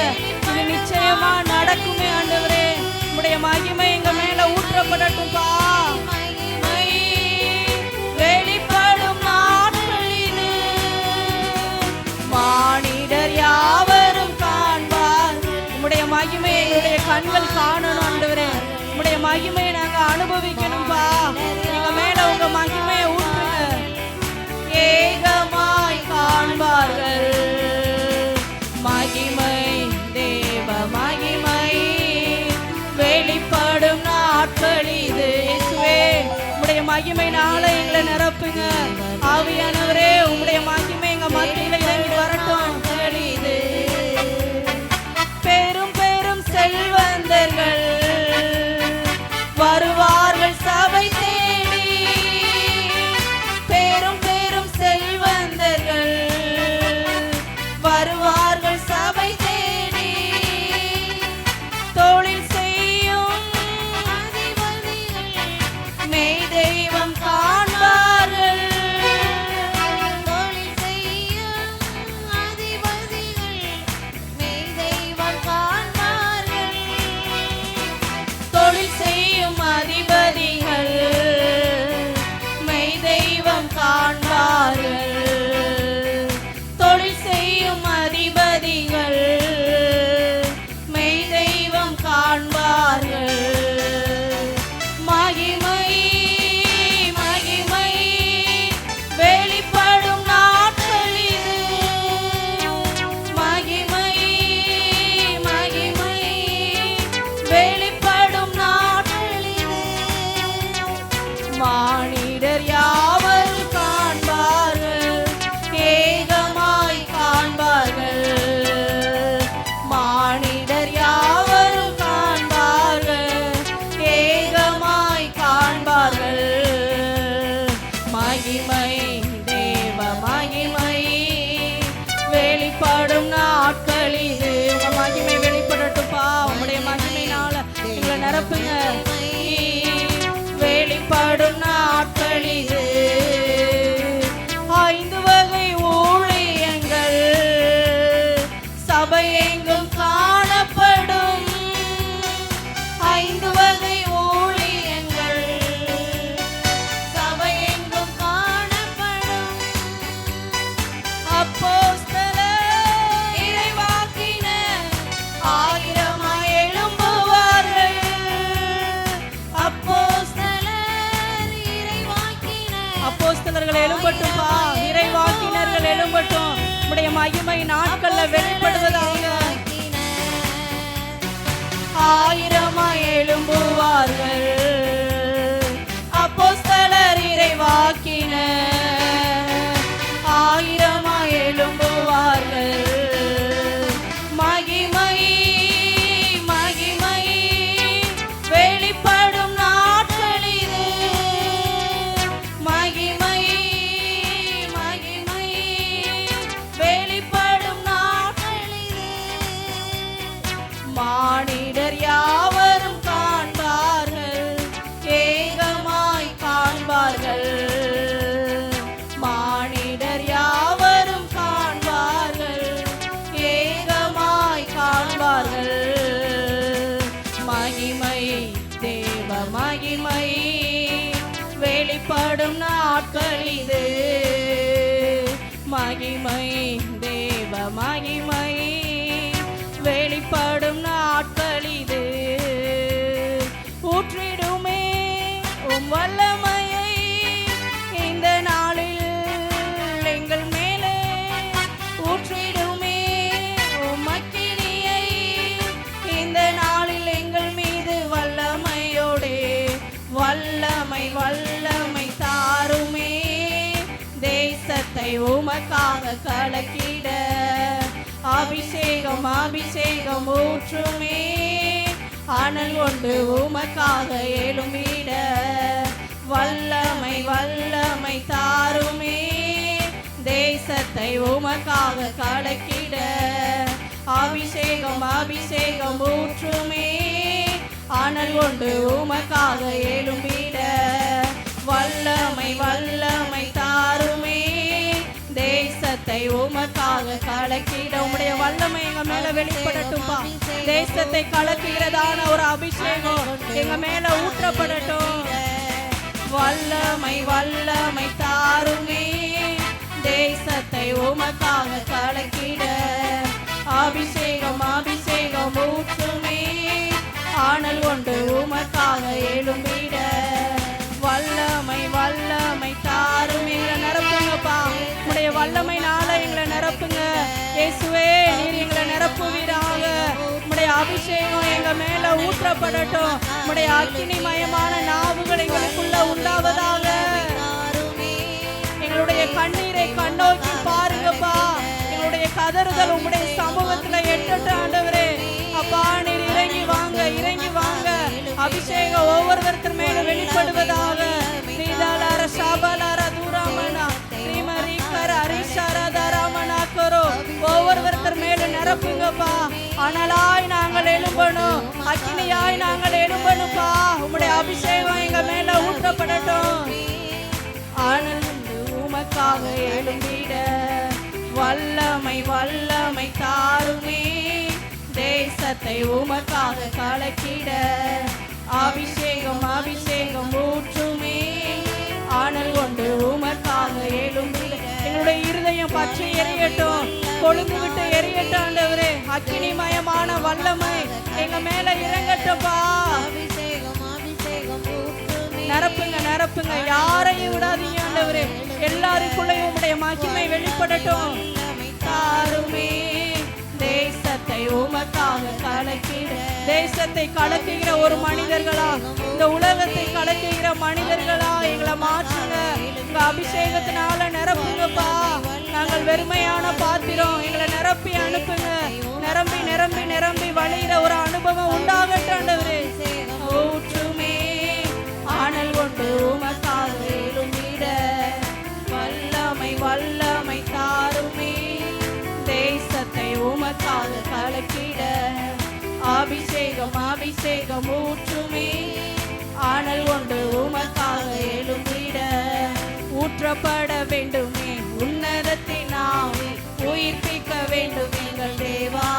இது நிச்சயமா நடக்குமே ஆண்டவரே. உடைய மகிமை எங்க மேல ஊற்றப்படட்டும்பா. மகிமை வெளிப்படும் நாட்களில் மானிடர் யாவரும் காண்பார். உடைய மகிமை எங்களுடைய கண்கள் காணணும் ஆண்டவரே. உடைய மகிமையை நாங்க அனுபவிக்கணும்பா. எங்க மேல உங்க மகிமையை ஊற்றுங்க. ஏகமாய் காண்பார்கள் மகிமை, தேவ மகிமை வெளிப்படும் நாட்கள் இது. இயேசுவே உம்முடைய மகிமைனால எங்களை நிரப்புங்க. ஆவியானவரே உம்முடைய மகிமை எங்க மத்தியில இறங்கி வரட்டும். இது பெரும் பெரும் செல்வந்தர்கள் வருவார்கள் சபை தேடி. பெரும் பெரும் செல்வந்தர்கள் வருவார்கள் சபை தேடி. தொழில் செய்யும் அதிபதிகள் மெய் தெய்வம் காண்பார்கள். தொழில் செய்யும் அதிபதிகள் மெய் தெய்வம் காண்பார்கள். தொழில் செய்யும் அதிபதிகள் மெய் தெய்வம் காண்பார்கள். தொழில் செய்யும் அதிபதிகள் மெய் தெய்வம் காண்பார்கள். மகிமை மகிமை வெளிப்படும் நாட்கள் இது. மகிமை மகிமை வெளிப்படும் நாட்கள் இது. மானிடர் யாவரும் காண்பார்கள், ஏகமாய் காண்பார்கள். மானிடர் யாவரும் காண்பார்கள், ஏகமாய் காண்பார்கள். மகிமை, தேவ மகிமை வெளிப்படும் நாட்கள் இது. உங்க மகிமை வெளிப்படட்டும்பா. உங்களுடைய மகிமையினால எங்களை நிரப்புங்க. வெளிப்படும் நாட்கள் இது. 5 வகை ஊழியங்கள் சபை எங்கும் காணப்படும். 5 வகை ஊழியங்கள் சபை எங்கும் காணப்படும். அப்போஸ்தலர், இறைவாக்கினர் ஆயிரமாய் எழும்புவார்கள். அப்போஸ்தலர்கள் எழும்பட்டும்பா. இறைவாக்கினர்கள் எழும்பட்டும். உடைய மகிமை நாட்கள்ல வெளிப்படுவதாக. ஆயிரமாய் எழும்புவார்கள். அப்போஸ்தலர், இறைவாக்கினர் ஆயிரமாய் எழும்புவார்கள். மகிமை மகிமை வெளிப்படும் நாட்கள் இது. மகிமை மகிமை வெளிப்படும் நாட்கள் இது. மானிடர் யாவரும் காண்பார்கள், ஏகமாய் காண்பார்கள். மானிடர் யாவரும் காண்பார்கள், ஏகமாய் காண்பார்கள். மகிமை, தேவ மகிமை வெளிப்படும் நாட்கள் இது. மகிமை, தேவ மகிமை வெளிப்படும் நாட்கள் இது. ஊற்றிடுமே உம் வல்லமையை இந்த நாளில் எங்கள் மேலே. ஊற்றிடுமே உம் அக்கினியை இந்த நாளில் எங்கள் மீது. வல்லமையோடே வல்லமை வல்லமை தாருமே. தேசத்தை உமக்காக கலக்கிட அபிஷேகம் அபிஷேகம் ஊற்றுமே. அனல் கொண்டு உமக்காக எழும்பிட வல்லமை வல்லமை தாருமே. தேசத்தை உமக்காக கலக்கிட அபிஷேகம் அபிஷேகம் ஊற்றுமே. அனல் கொண்டு உமக்காக எழும்பிட வல்லமை வல்லமை தாருமே. தேசத்தை உமக்காக கலக்கிட உம்முடைய வல்லமை எங்க மேல வெளிப்படட்டும்பா. தேசத்தை கலக்குகிறதான ஒரு அபிஷேகம் எங்க மேல ஊற்றப்படட்டும். வல்லமை வல்லமை தாருமே, தேசத்தை உமக்காக கலக்கிட அபிஷேகம் அபிஷேகம் ஊற்றுமே, ஆனல் கொண்டு உமக்காக எழும்பிட வல்லமை வல்லமை தாருமே. எங்களை நிரப்புங்கப்பா, உடைய வல்லமைனால எங்களை நிரப்புங்க இயேசுவே. நீர் எங்களை நிரப்புவீராக. உடைய அபிஷேகம் எங்க மேல ஊற்றப்படட்டும். உடைய அக்கினிமயமான நாவுகள் எங்களுக்குள்ள உண்டாவதாக. எங்களுடைய கண்ணீரை கண்ணோக்கி பாருங்கப்பா. எங்களுடைய கதறுதல் உங்களுடைய சமூகத்துல எட்டட்டும் ஆண்டவரே. அப்பா நீர் இறங்கி வாங்க, இறங்கி வாங்க. அபிஷேகம் ஒவ்வொருத்தர் மேல வெளிப்படுவதாக. நீதாலார சாபலார தூராமனா ஸ்ரீமரிகர அரிஷாரதாராமனா கரோ. ஒவ்வொருத்தர் மேல நிரப்புங்கப்பா. அனலாய் நாங்கள் எழும்பணும், அக்கினியாய் நாங்கள் எழும்பணும்ப்பா. உம்முடைய அபிஷேகம் எங்க மேல ஊற்றப்படட்டும். ஆனல் உமக்காக எழும்பிட வல்லமை வல்லமை தாருமே, தேசத்தை உமக்காக கலக்கிட அபிஷேகம் அபிஷேகம் ஊற்றுமே, ஆனல் கொண்டு உமக்காக எழும்பிட. எங்களுடைய இருதயம் பற்றி எரியட்டும், கொழுந்து விட்டு எரியட்டும் ஆண்டவரே. அக்கினிமயமான வல்லமை எங்க மேல இறங்கட்டும்பா. நிரப்புங்க நிரப்புங்க, யாரையும் விடாதீங்க ஆண்டவரே. எல்லாருக்குள்ளையும் உம்முடைய மகிமை வெளிப்படட்டும். தாருமே, தேசத்தை உமக்காக கலக்கிட. தேசத்தை கலக்குகிற ஒரு மனிதர்களா, இந்த உலகத்தை கலக்குகிற மனிதர்களா எங்களை மாற்றுங்க. உங்க அபிஷேகத்தினால நிரப்புங்கப்பா. நாங்கள் வெறுமையான பாத்திரம், எங்களை நிரப்பி அனுப்புங்க. நிரம்பி நிரம்பி நிரம்பி வழிகிற ஒரு அனுபவம் உண்டாகட்டும் ஆண்டவரே. ஊற்றுமே, ஆனல் கொண்டு உமக்காக எழும்பிட வல்லமை வல்லமை தாருமே, தேசத்தை உமக்காக கலக்கிட அபிஷேகம் அபிஷேகம் ஊற்றுமே, ஆனல் கொண்டு உமக்காக எழும்பிட. ஊற்றப்பட வேண்டுமே உன்னதத்தின் ஆவி, உயிர்ப்பிக்க வேண்டும் எங்கள் தேவா.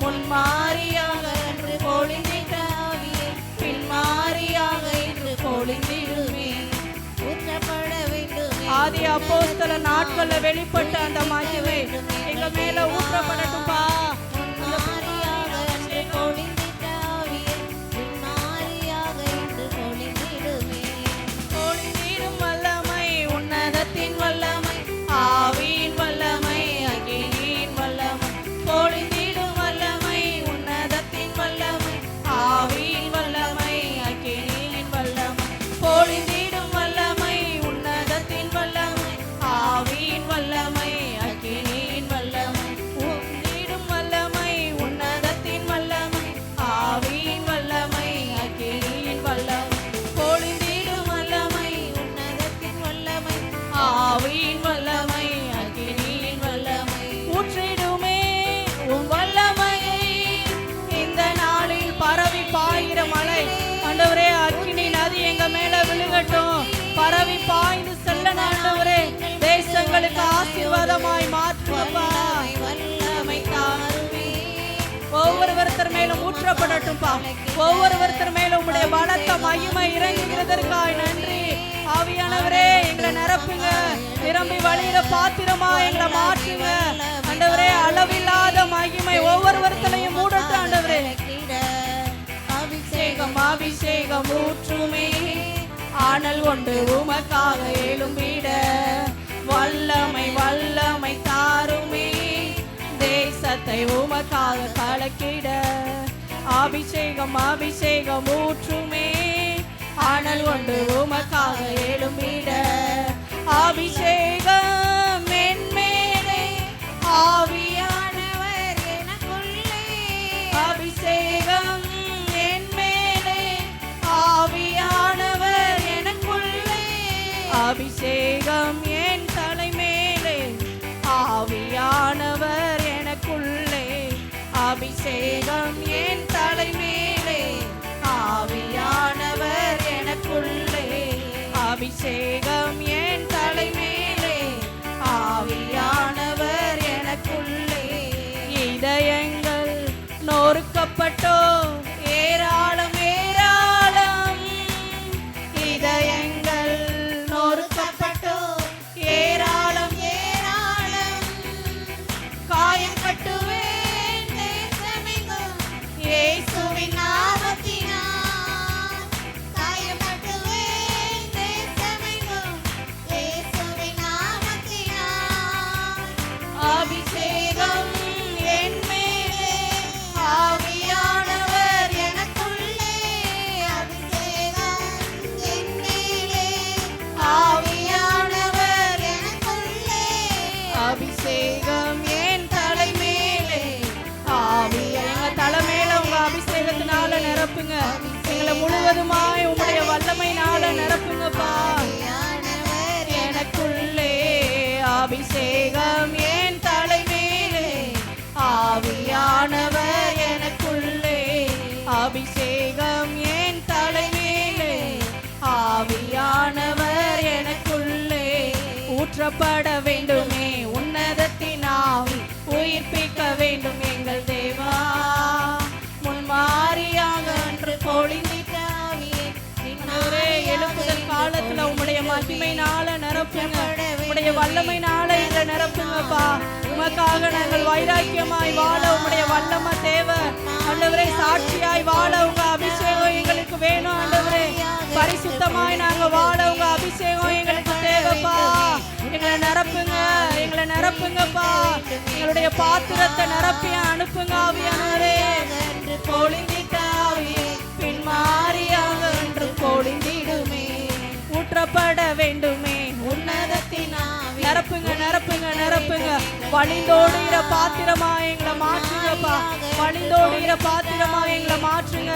முன்மாறியாக என்று பொழிந்திட்ட ஆவியை பின்மாறியாக என்று பொழிந்திடுமே. ஊற்றப்பட வேண்டுமே. ஆதி அப்போஸ்தல நாட்கள்ல வெளிப்பட்ட அந்த மகிமை எங்க மேல ஊற்றப்படட்டும்பா. பொழிந்திடும் வல்லமை, உன்னதத்தின் வல்லமை, ஆவியின் வல்லமை, அக்கினியின் வல்லமை. பொழிந்திடும் வல்லமை, உன்னதத்தின் வல்லமை, ஆவியின் வல்லமை, அக்கினியின் வல்லமை. பொழிந்திடும் வல்லமை, உன்னதத்தின் வல்லமை, ஆவியின் வல்லமை, அக்கினியின் வல்லமை. பொழிந்திடும் வல்லமை, உன்னதத்தின் வல்லமை, ஆவியின் வல்லமை, அக்கினியின் வல்லமை. பொழிந்திடும் வல்லமை, உன்னதத்தின் வல்லமை, ஆவியின் வல்லமை, அக்கினியின் வல்லமை. ஊற்றிடுமே உம் வல்லமையை இந்த நாளில் பரவி பாய்கிற மழை ஆண்டவரே. அக்கினி நதி எங்க மேல விழுகட்டும், பரவி பாய்ந்து செல்ல ஆண்டவரே. தேசங்களுக்கு ஆசீர்வாதமாய் மாற்றுவப்பா. வல்லமை தாருமே. ஒவ்வொருத்தர் மேலும் ஊற்றப்படட்டும்பா. ஒவ்வொருத்தர் மேலும் உம்முடைய பலத்த மகிமை இறங்குகிறதற்காய் நன்றி. ஆவியானவரே எங்களை நிரப்புங்க, நிரம்பி வழியிற பாத்திரமா எங்களை மாற்றுங்க ஆண்டவரே. அளவில்லாத மகிமை ஒவ்வொருத்தரையும் மூடட்டும் ஆண்டவரே. அபிஷேகம் அபிஷேகம் ஊற்றுமே, ஆனல் கொண்டு உமக்காக எழும்பிட வல்லமை வல்லமை தாருமே, தேசத்தை உமக்காக கலக்கிட அபிஷேகம் அபிஷேகம் ஊற்றுமே, ஆனல் கொண்டு உமக்காக எழும்பிட. அபிஷேகம் என் மேலே, ஆவியானவர் எனக்குள்ளே. அபிஷேகம் என் மேலே, ஆவியானவர் எனக்குள்ளே. அபிஷேகம் என் தலை மேலே, ஆவியானவர் எனக்குள்ளே. அபிஷேகம் என் தலை மேலே, ஆவியானவர் எனக்குள்ளே. அபிஷேகம் என் தலை மேலே, ஆவியானவர் நொறுக்கப்பட்டோம், ஏராளம் ஏராளம். இதயங்கள் நொறுக்கப்பட்டோம், ஏராளம் ஏராளம். காயம் கட்டுவேன் தேசமெங்கும் இயேசுவின் நாமத்தினால். காயம் கட்டுவேன் தேசமெங்கும் இயேசுவின் நாமத்தினால். அபிஷேகம் என் மேலே, ஆவியானவர் எனக்குள்ளே. அபிஷேகம் என் மேலே, ஆவியானவர் எனக்குள்ளே. அபிஷேகம் என் தலை மேலே. எங்க தலை மேல உங்க அபிஷேகத்தினால நிரப்புங்க. எங்களை முழுவதுமாய் உங்களுடைய வல்லமையினால நிரப்புங்கப்பா. ஆவியானவர் எனக்குள்ளே அபிஷேகம் என் தலை மேலே. ஆவியானவர் எனக்குள்ளே, அபிஷேகம் என் தலை மேலே. ஆவியானவர் எனக்குள்ளே ஊற்றப்பட வேண்டுமே. உன்னதத்தின் ஆவி உயிர்ப்பிக்க வேண்டும் எங்கள் தேவா. முன்மாரியாக அன்று பொழிந்திட்ட ஆவியே, இன்னொரு எழுப்புதல் காலத்துல உம்முடைய மகிமையினால நிரப்புங்க. உம்முடைய வல்லமையினால எங்களை நிரப்புங்கப்பா. உமக்காக நாங்கள் வைராக்கியமாய் வாழ உம்முடைய வல்லமை தேவை ஆண்டவரே. சாட்சியாய் வாழ உங்க அபிஷேகம் எங்களுக்கு வேணும் ஆண்டவரே. பரிசுத்தமாய் நாங்க வாழ உங்க அபிஷேகம் எங்களுக்கு தேவைப்பா. எங்களை நிரப்புங்க, எங்களை நிரப்புங்கப்பா. எங்களுடைய பாத்திரத்தை நிரப்பி அனுப்புங்க ஆவியானவரே. பொழிந்திட்ட ஆவியே, பின்மாரியாக என்று பொழிந்திடுமே. ஊற்றப்பட வேண்டுமே உன்னதத்தின் ஆவி. நிரப்புங்க நிரப்புங்க நிரப்புங்க. வழிந்தோடுகிற பாத்திரமா எங்களை மாற்றுங்கப்பா. வழிந்தோடுகிற பாத்திரமா எங்களை மாற்றுங்க.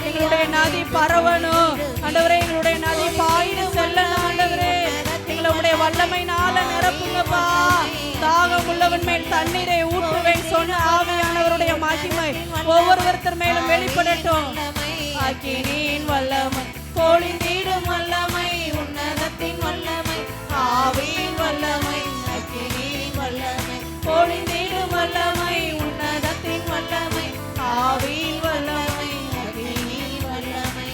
எங்களுடைய நதி பரவணும் ஆண்டவரே. எங்களுடைய நதி பாய்ந்து செல்லணும் ஆண்டவரே. எங்களை உடைய வல்லமையினால நிரப்புங்கப்பா. தாகம் உள்ளவன் மேல் தண்ணீரை ஊற்றுவேன் சொன்ன ஆவியானவருடைய மகிமை ஒவ்வொருத்தர் மேலும் வெளிப்படட்டும். அக்கினியின் வல்லமை, பொழிந்திடும் வல்லமை, உன்னதத்தின் வல்லமை, ஆவியின் வல்லமை. அக்கினியின் வல்லமை, பொழிந்திடும் வல்லமை, உன்னதத்தின் வல்லமை, ஆவியின் வல்லமை, அக்கினியின் வல்லமை.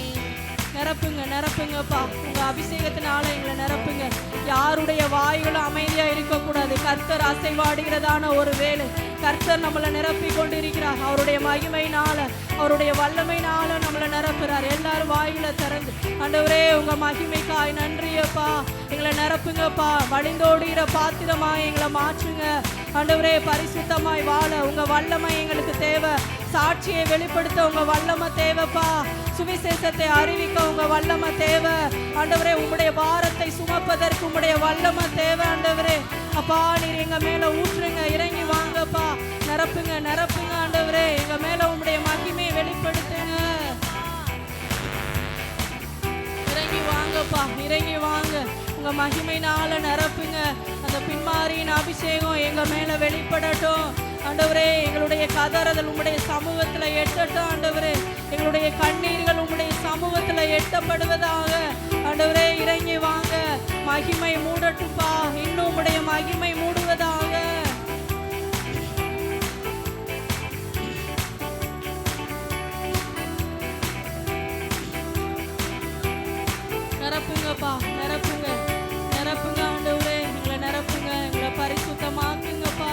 நிரப்புங்க நிரப்புங்கப்பா. உங்க அபிஷேகத்தினால எங்களை நிரப்புங்க. யாருடைய வாய்களும் அமைதியா இருக்கக்கூடாது. கர்த்தர் அசைவாடுகிறதான ஒரு வேலை. கர்த்தர் நம்மளை நிரப்பி கொண்டிருக்கிறார். அவருடைய மகிமையினால, அவருடைய வல்லமையினால நம்மளை நிரப்புறார். எல்லாரும் வாயில திறந்து ஆண்டவரே உங்க மகிமைக்காய் நன்றியப்பா. எங்களை நிரப்புங்கப்பா. வழிந்தோடுகிற பாத்திரமா எங்களை மாற்றுங்க ஆண்டவரே. பரிசுத்தமாய் வாழ உங்க வல்லமை எங்களுக்கு தேவை. சாட்சியை வெளிப்படுத்த உங்க வல்லமை தேவைப்பா. சுவிசேஷத்தை அறிவிக்க உங்க வல்லமை தேவை ஆண்டவரே. உங்களுடைய பாரத்தை சுமப்பதற்கு உங்களுடைய வல்லமை தேவை ஆண்டவரே. அப்பா நீர் எங்க மேல ஊற்றுங்க, இறங்கி வாங்கப்பா. நிரப்புங்க நிரப்புங்க ஆண்டவரே. எங்க மேல உங்களுடைய மகிமையை வெளிப்படுத்துங்க. இறங்கி வாங்கப்பா, இறங்கி வாங்க. உங்க மகிமையினால நிரப்புங்க. அந்த பின்மாரியின் அபிஷேகம் எங்க மேல வெளிப்படட்டும் ஆண்டவரே. எங்களுடைய கதறுதல் உம்முடைய சமூகத்துல எட்டட்டும் ஆண்டவரே. எங்களுடைய கண்ணீர்கள் உம்முடைய சமூகத்துல எட்டப்படுவதாக ஆண்டவரே. இறங்கி வாங்க. மகிமை மூடட்டும்பா. இன்னும் உம்முடைய மகிமை மூடுவதாக. நிரப்புங்கப்பா, நிரப்புங்க நிரப்புங்க ஆண்டவரே. எங்களை நிரப்புங்க, எங்களை பரிசுத்தமாக்குங்கப்பா.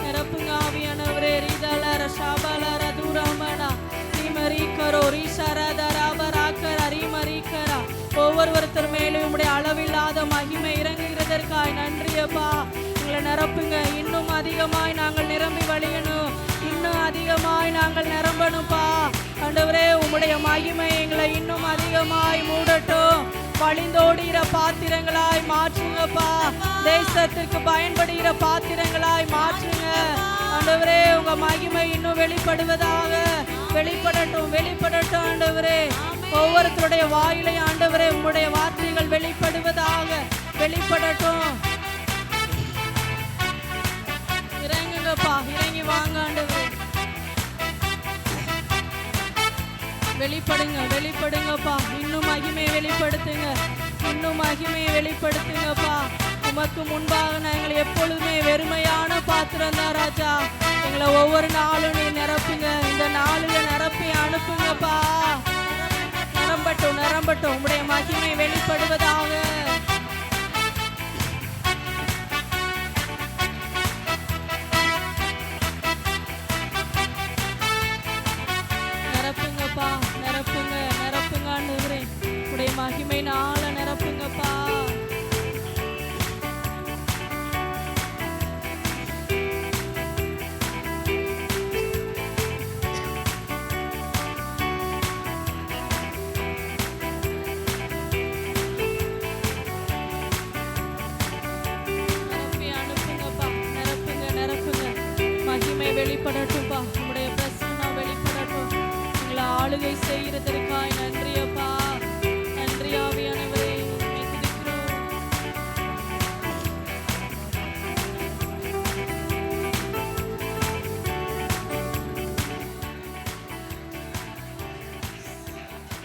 நிரப்புங்க ஆவியானவரே. ரிதலர ஷாபலர தூரமனா ரிமரிக்கரோ ரிஷரதரபராக்கர ரிமரிக்கரா. ஒவ்வொருத்தர் மேலும் உம்முடைய அளவில்லாத மகிமை இறங்குகிறதற்காய் நன்றியப்பா. எங்களை நிரப்புங்க. இன்னும் அதிகமாய் நாங்கள் நிரம்பி வழியணும். இன்னும் அதிகமாய் நாங்கள் நிரம்பணும்ப்பா ஆண்டவரே. உம்முடைய மகிமை எங்களை இன்னும் அதிகமாய் மூடட்டும். வழிந்தோடுகிற பாத்திரங்களாய் மாற்றுங்கப்பா. தேசத்திற்கு பயன்படுகிற பாத்திரங்களாய் மாற்றுங்க ஆண்டவரே. உங்க மகிமை இன்னும் வெளிப்படுவதாக. வெளிப்படட்டும் வெளிப்படட்டும் ஆண்டவரே. ஒவ்வொருத்தருடைய வாயிலை ஆண்டவரே உம்முடைய வார்த்தைகள் வெளிப்படுவதாக. வெளிப்படட்டும். இறங்குங்கப்பா, இறங்கி வாங்க ஆண்டவரே. வெளிப்படுங்க வெளிப்படுங்கப்பா. இன்னும் மகிமையை வெளிப்படுத்துங்க, இன்னும் மகிமையை வெளிப்படுத்துங்கப்பா. உமக்கு முன்பாக நாங்கள் எப்பொழுதுமே வெறுமையான பாத்திரம் தான் ராஜா. எங்களை ஒவ்வொரு நாளும் நீ நிரப்புங்க. இந்த நாளில் நிரப்பி அனுப்புங்கப்பா. நிரம்பட்டும் நிரம்பட்டும், உம்முடைய மகிமை வெளிப்படுவதாக. நிரப்புங்கப்பா, நிரப்புங்க நிரப்புங்க ஆண்டவரே. உடைய மகிமை நாள நிரப்புங்கப்பா. நிரப்பி அனுப்புங்கப்பா. நிரப்புங்க நிரப்புங்க. மகிமை வெளிப்படட்டும்பா. உம்முடைய பிரசன்னம் வெளிப்படட்டும். எங்களை ஆளுகை செய்கிறதற்காய் நன்றியப்பா. நன்றி ஆவியானவரே, உம்மை துதிக்கிறோம்.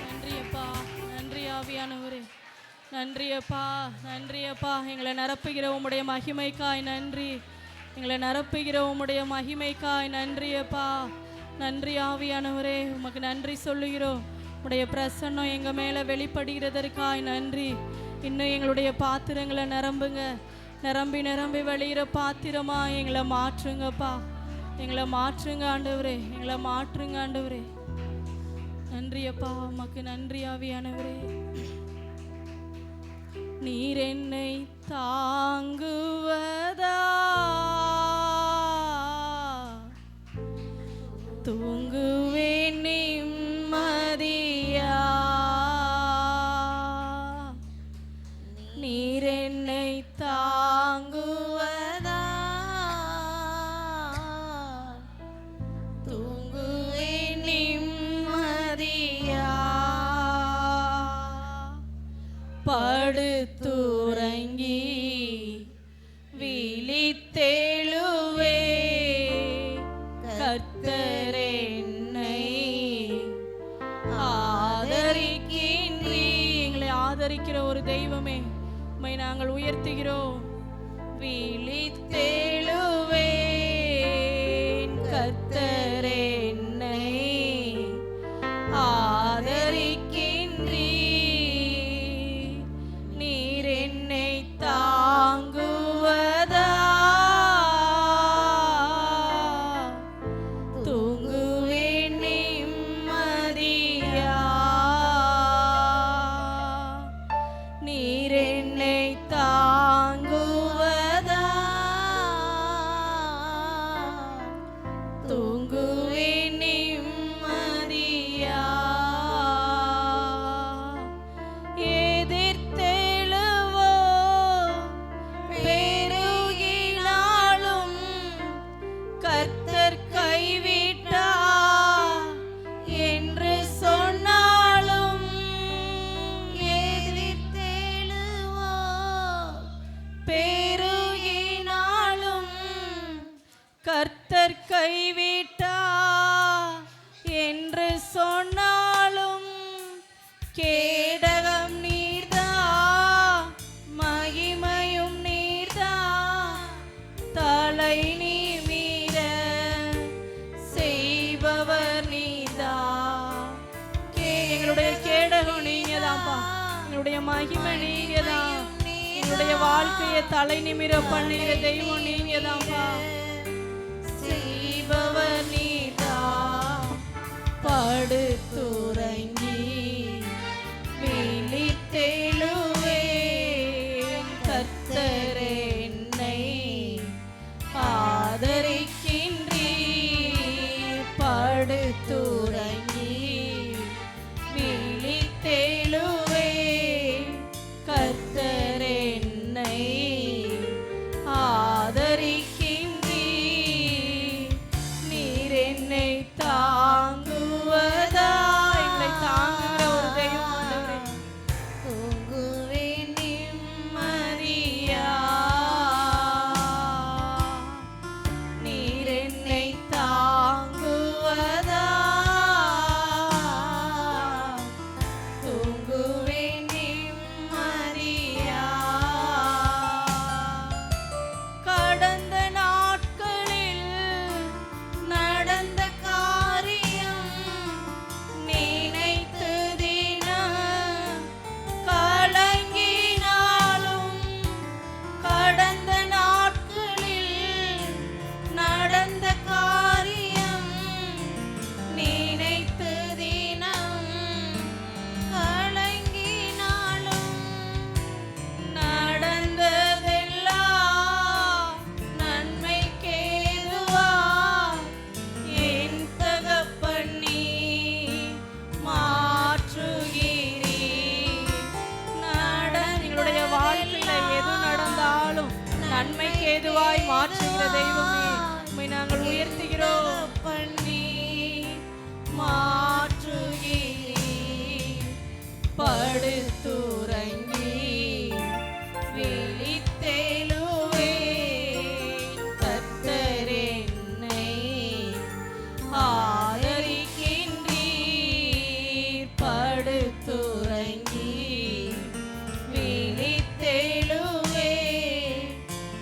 நன்றியப்பா, நன்றி ஆவியானவரே. நன்றியப்பா, நன்றியப்பா. எங்களை நிரப்புகிற உம்முடைய மகிமைக்காய் நன்றி. எங்களை நிரப்புகிற உம்முடைய மகிமைக்காய் நன்றியப்பா. நன்றி ஆவியானவரே, உமக்கு நன்றி சொல்லுகிறோம். உம்முடைய பிரசன்னம் எங்கள் மேலே வெளிப்படுகிறதற்காய் நன்றி. இன்னும் எங்களுடைய பாத்திரங்களை நிரம்புங்க. நிரம்பி நிரம்பி வெளியிற பாத்திரமா எங்களை மாற்றுங்கப்பா. எங்களை மாற்றுங்க ஆண்டவரே, எங்களை மாற்றுங்க ஆண்டவரே. நன்றியப்பா, உமக்கு நன்றி ஆவியானவரே. நீர் என்னை தாங்குவதா, தூங்குவேன் நிம்மதியா. நீர் என்னை தாங்குவதா, தூங்குவேன் நிம்மதியா. படுத்துறங்கி விழித்தெழுவே, கர்த்தர் என்னை ஆதரிக்கின்றீ. எங்களை ஆதரிக்கிற ஒரு தெய்வமே, உம்மை நாங்கள் உயர்த்துகிறோம். விழித்தெழுவேன், கர்த்தர் என்னை ஆதரிக்கின்றீ. நீர் என்னை தாங்குவதா, தூங்குவேன் நிம்மதியா. நீர் என்னை தாங்குவதா, தூங்குவேன் நிம்மதியா. எதிர்த்தெழுவோ பெருகினாலும் கர்த்தர் கைவிட்டா என்று சொன்னாலும், எதிர்த்தெழுவோ பெருகினாலும் கர்த்தர் கைவிட்டா என்று சொன்னாலும், கேடகம் நீர்தா, மகிமையும் நீர்தா, தலை நிமிர செய்பவர் நீதா. எங்களுடைய கேடகம் நீங்கதான்ப்பா. எங்களுடைய மகிமை நீங்கதான். எங்களுடைய வாழ்க்கையை தலை நிமிர பண்ணுகிற தெய்வம் நீங்கதான்ப்பா. செய்பவர் நீதா. படுத்துறங்கி விழித்தெழுவேன், கர்த்தர் என்னை ஆதரிக்கின்றீர். படுத்துறங்கி விழித்தெழுவேன், கர்த்தர் என்னை ஆதரிக்கின்றீர். நீர் என்னை தாங்குவதா, ஏதுவாய் மாற்றுகிற தெய்வமே, உம்மை நாங்கள் உயர்த்துகிறோம். பண்ணி மாற்றுகிறீர். படுத்துறங்கி விழித்தெழுவே கர்த்தர் என்னை ஆதரிக்கின்றீர். படுத்துறங்கி விழித்தெழுவே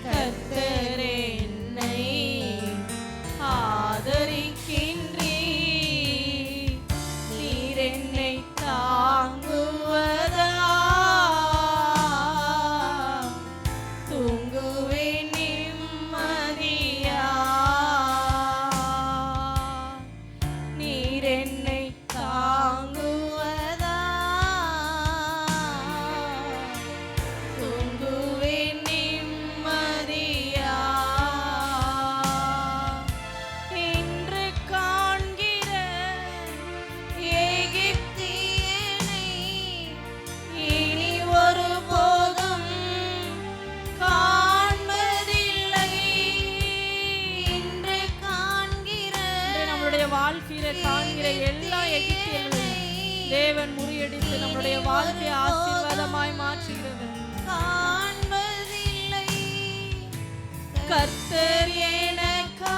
கர்த்தர் என்னை ஆதரிக்கின்றீர். நீர் என்னை தாங்குவதா தூங்குவேன் நிம்மதியா. நீர் என்னை தாங்குவதா தூங்குவேன் நிம்மதியா. இன்று காண்கிற எகிப்தியனை இனி ஒருபோதும் காண்பதில்லை. இன்று காண்கிற நம்மளுடைய வாழ்க்கையில காண்கிற எல்லா எகிப்தியர்களையும் தேவன் முறியடித்து நம்மளுடைய வாழ்க்கையை ஆசீர்வாதமாய் மாற்றுகிறது. காண்பதில்லை. கர்த்தர் எனக்கா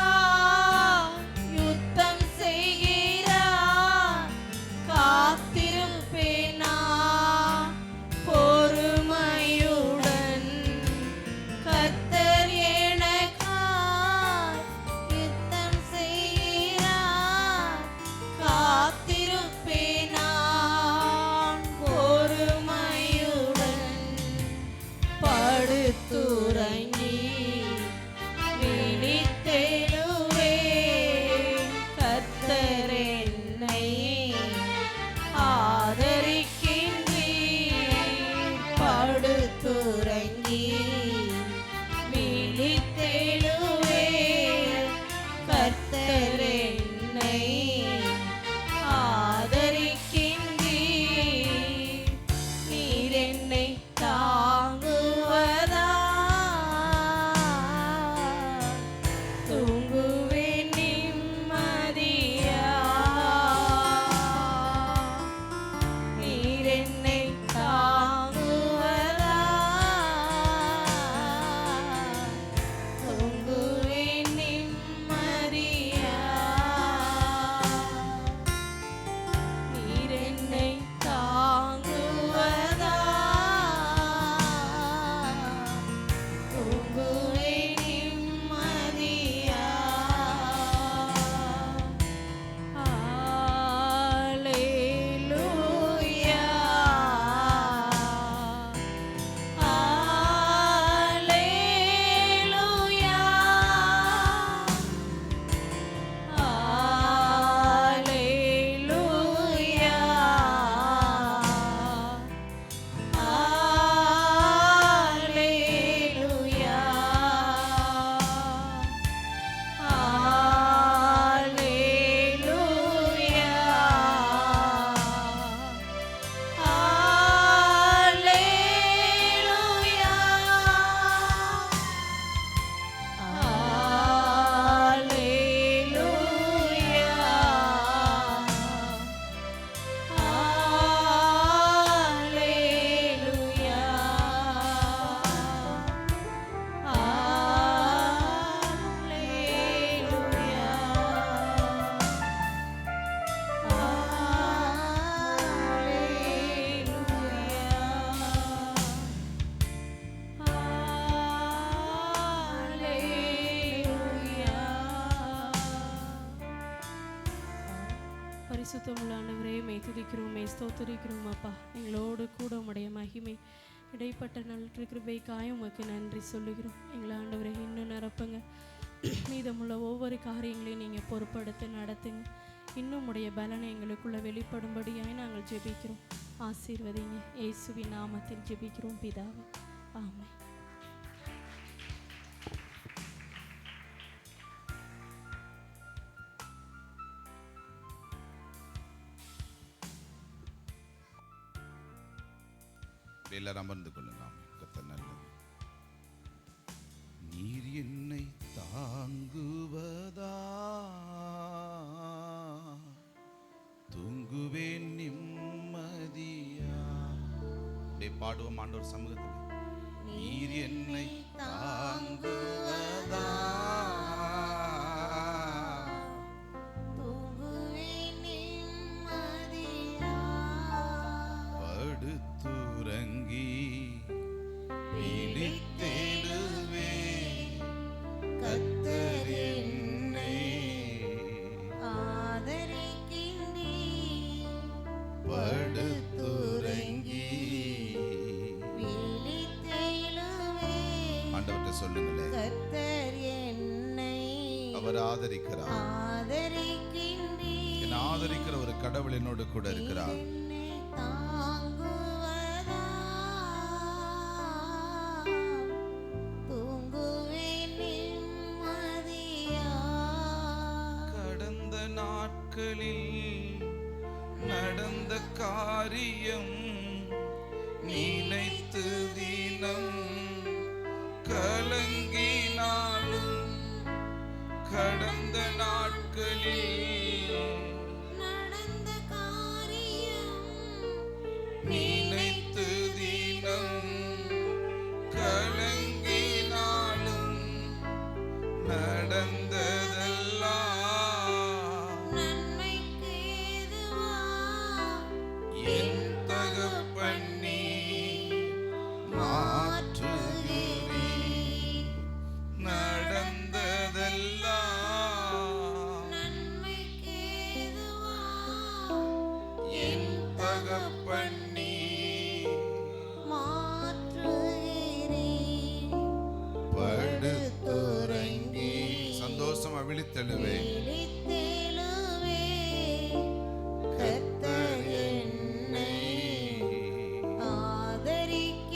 யுத்தம் செய்கிறார். காத்திருப்பேனா பொறுமையுடன். கர்த்தர் எனக்கா யுத்தம் செய்கிறார். காத்திருப்பேனா பொறுமையுடன். படுத்துறங்கி விழித்தெழுவே கர்த்தர் என்னை ஆதரிக்கின்றீர். படுத்துறங்கி விழித்தெழுவே கர்த்தர் என்னை ஆதரிக்கின்றீர். நீர் என்னை தாங்குவதா தூங்குவேன் நிம்மதியா. நீர் என்னை தாங்குவதா தூங்குவேன் நிம்மதியா. நீர் என்னை தாங்குவதா தூங்குவேன் நிம்மதியா. அல்லேலூயா. அல்லேலூயா. அல்லேலூயா. அல்லேலூயா. அல்லேலூயா. அல்லேலூயா. அல்லேலூயா. அல்லேலூயா. பரிசுத்தமுள்ள ஆண்டவரே, மெய் துதிக்கிறோம், மெய் ஸ்தோத்திரிக்கிறோம் அப்பா. எங்களோடு கூட உம்முடைய மகிமை இடைப்பட்ட நல்ல கிருபைக்காய் உமக்கு நன்றி சொல்லுகிறோம். எங்களை ஆண்டவரே இன்னும் நிரப்புங்க. மீதமுள்ள ஒவ்வொரு காரியங்களையும் நீங்கள் பொறுப்படுத்தி நடத்துங்க. இன்னும் உடைய பலனை எங்களுக்குள்ள வெளிப்படும்படியாய் நாங்கள் ஜெபிக்கிறோம். ஆசீர்வதிங்க. இயேசுவின் நாமத்தில் ஜெபிக்கிறோம் பிதாவே, ஆமென். எல்லாரும் அமர்ந்து கொள்ளுங்க. கர்த்தர் நல்லது. நீர் பாடுவோம் ஆண்டவர் சமூகத்தில். நீர் என்னை தாங்குவதா படுத்துறங்கி விழித்தேடுவே கர்த்தர் என்னை படுத்துறங்கி. ஆண்டவர்கிட்ட சொல்லுங்களே, கர்த்தர் என்னை அவர் ஆதரிக்கிறார். என்னை ஆதரிக்கிற ஒரு கடவுள் என்னோடு கூட இருக்கிறார். கடந்த நாட்களில் நடந்த காரியம் நினைத்து தினம் கலங்கினாலும், கடந்த நாட்களில் நடந்த காரியம் நினைத்து தினம் கலங்கினாலும், நடந்ததெல்லாம் நன்மைக்கு ஏதுவா என் தகப்பன் நீர் மாற்றுகிறீர். நடந்ததெல்லாம் நன்மைக்கு ஏதுவா என் தகப்பன் நீர் மாற்றுகிறீர். படுத்துறங்கி. சந்தோஷமா விழித்தெழுவே விழித்தெழுவே கர்த்தர் என்னை ஆதரிக்கின்றீர்.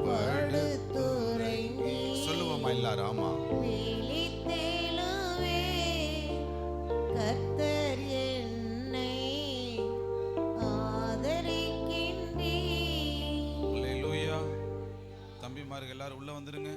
படுத்துறங்கி. சொல்லுவோமா எல்லாரும்? ஆமா. விழித்தெழுவே கர்த்தர் என்னை ஆதரிக்கின்றீர். அல்லேலூயா. தம்பிமார்கள் எல்லாரும் உள்ள வந்துருங்க.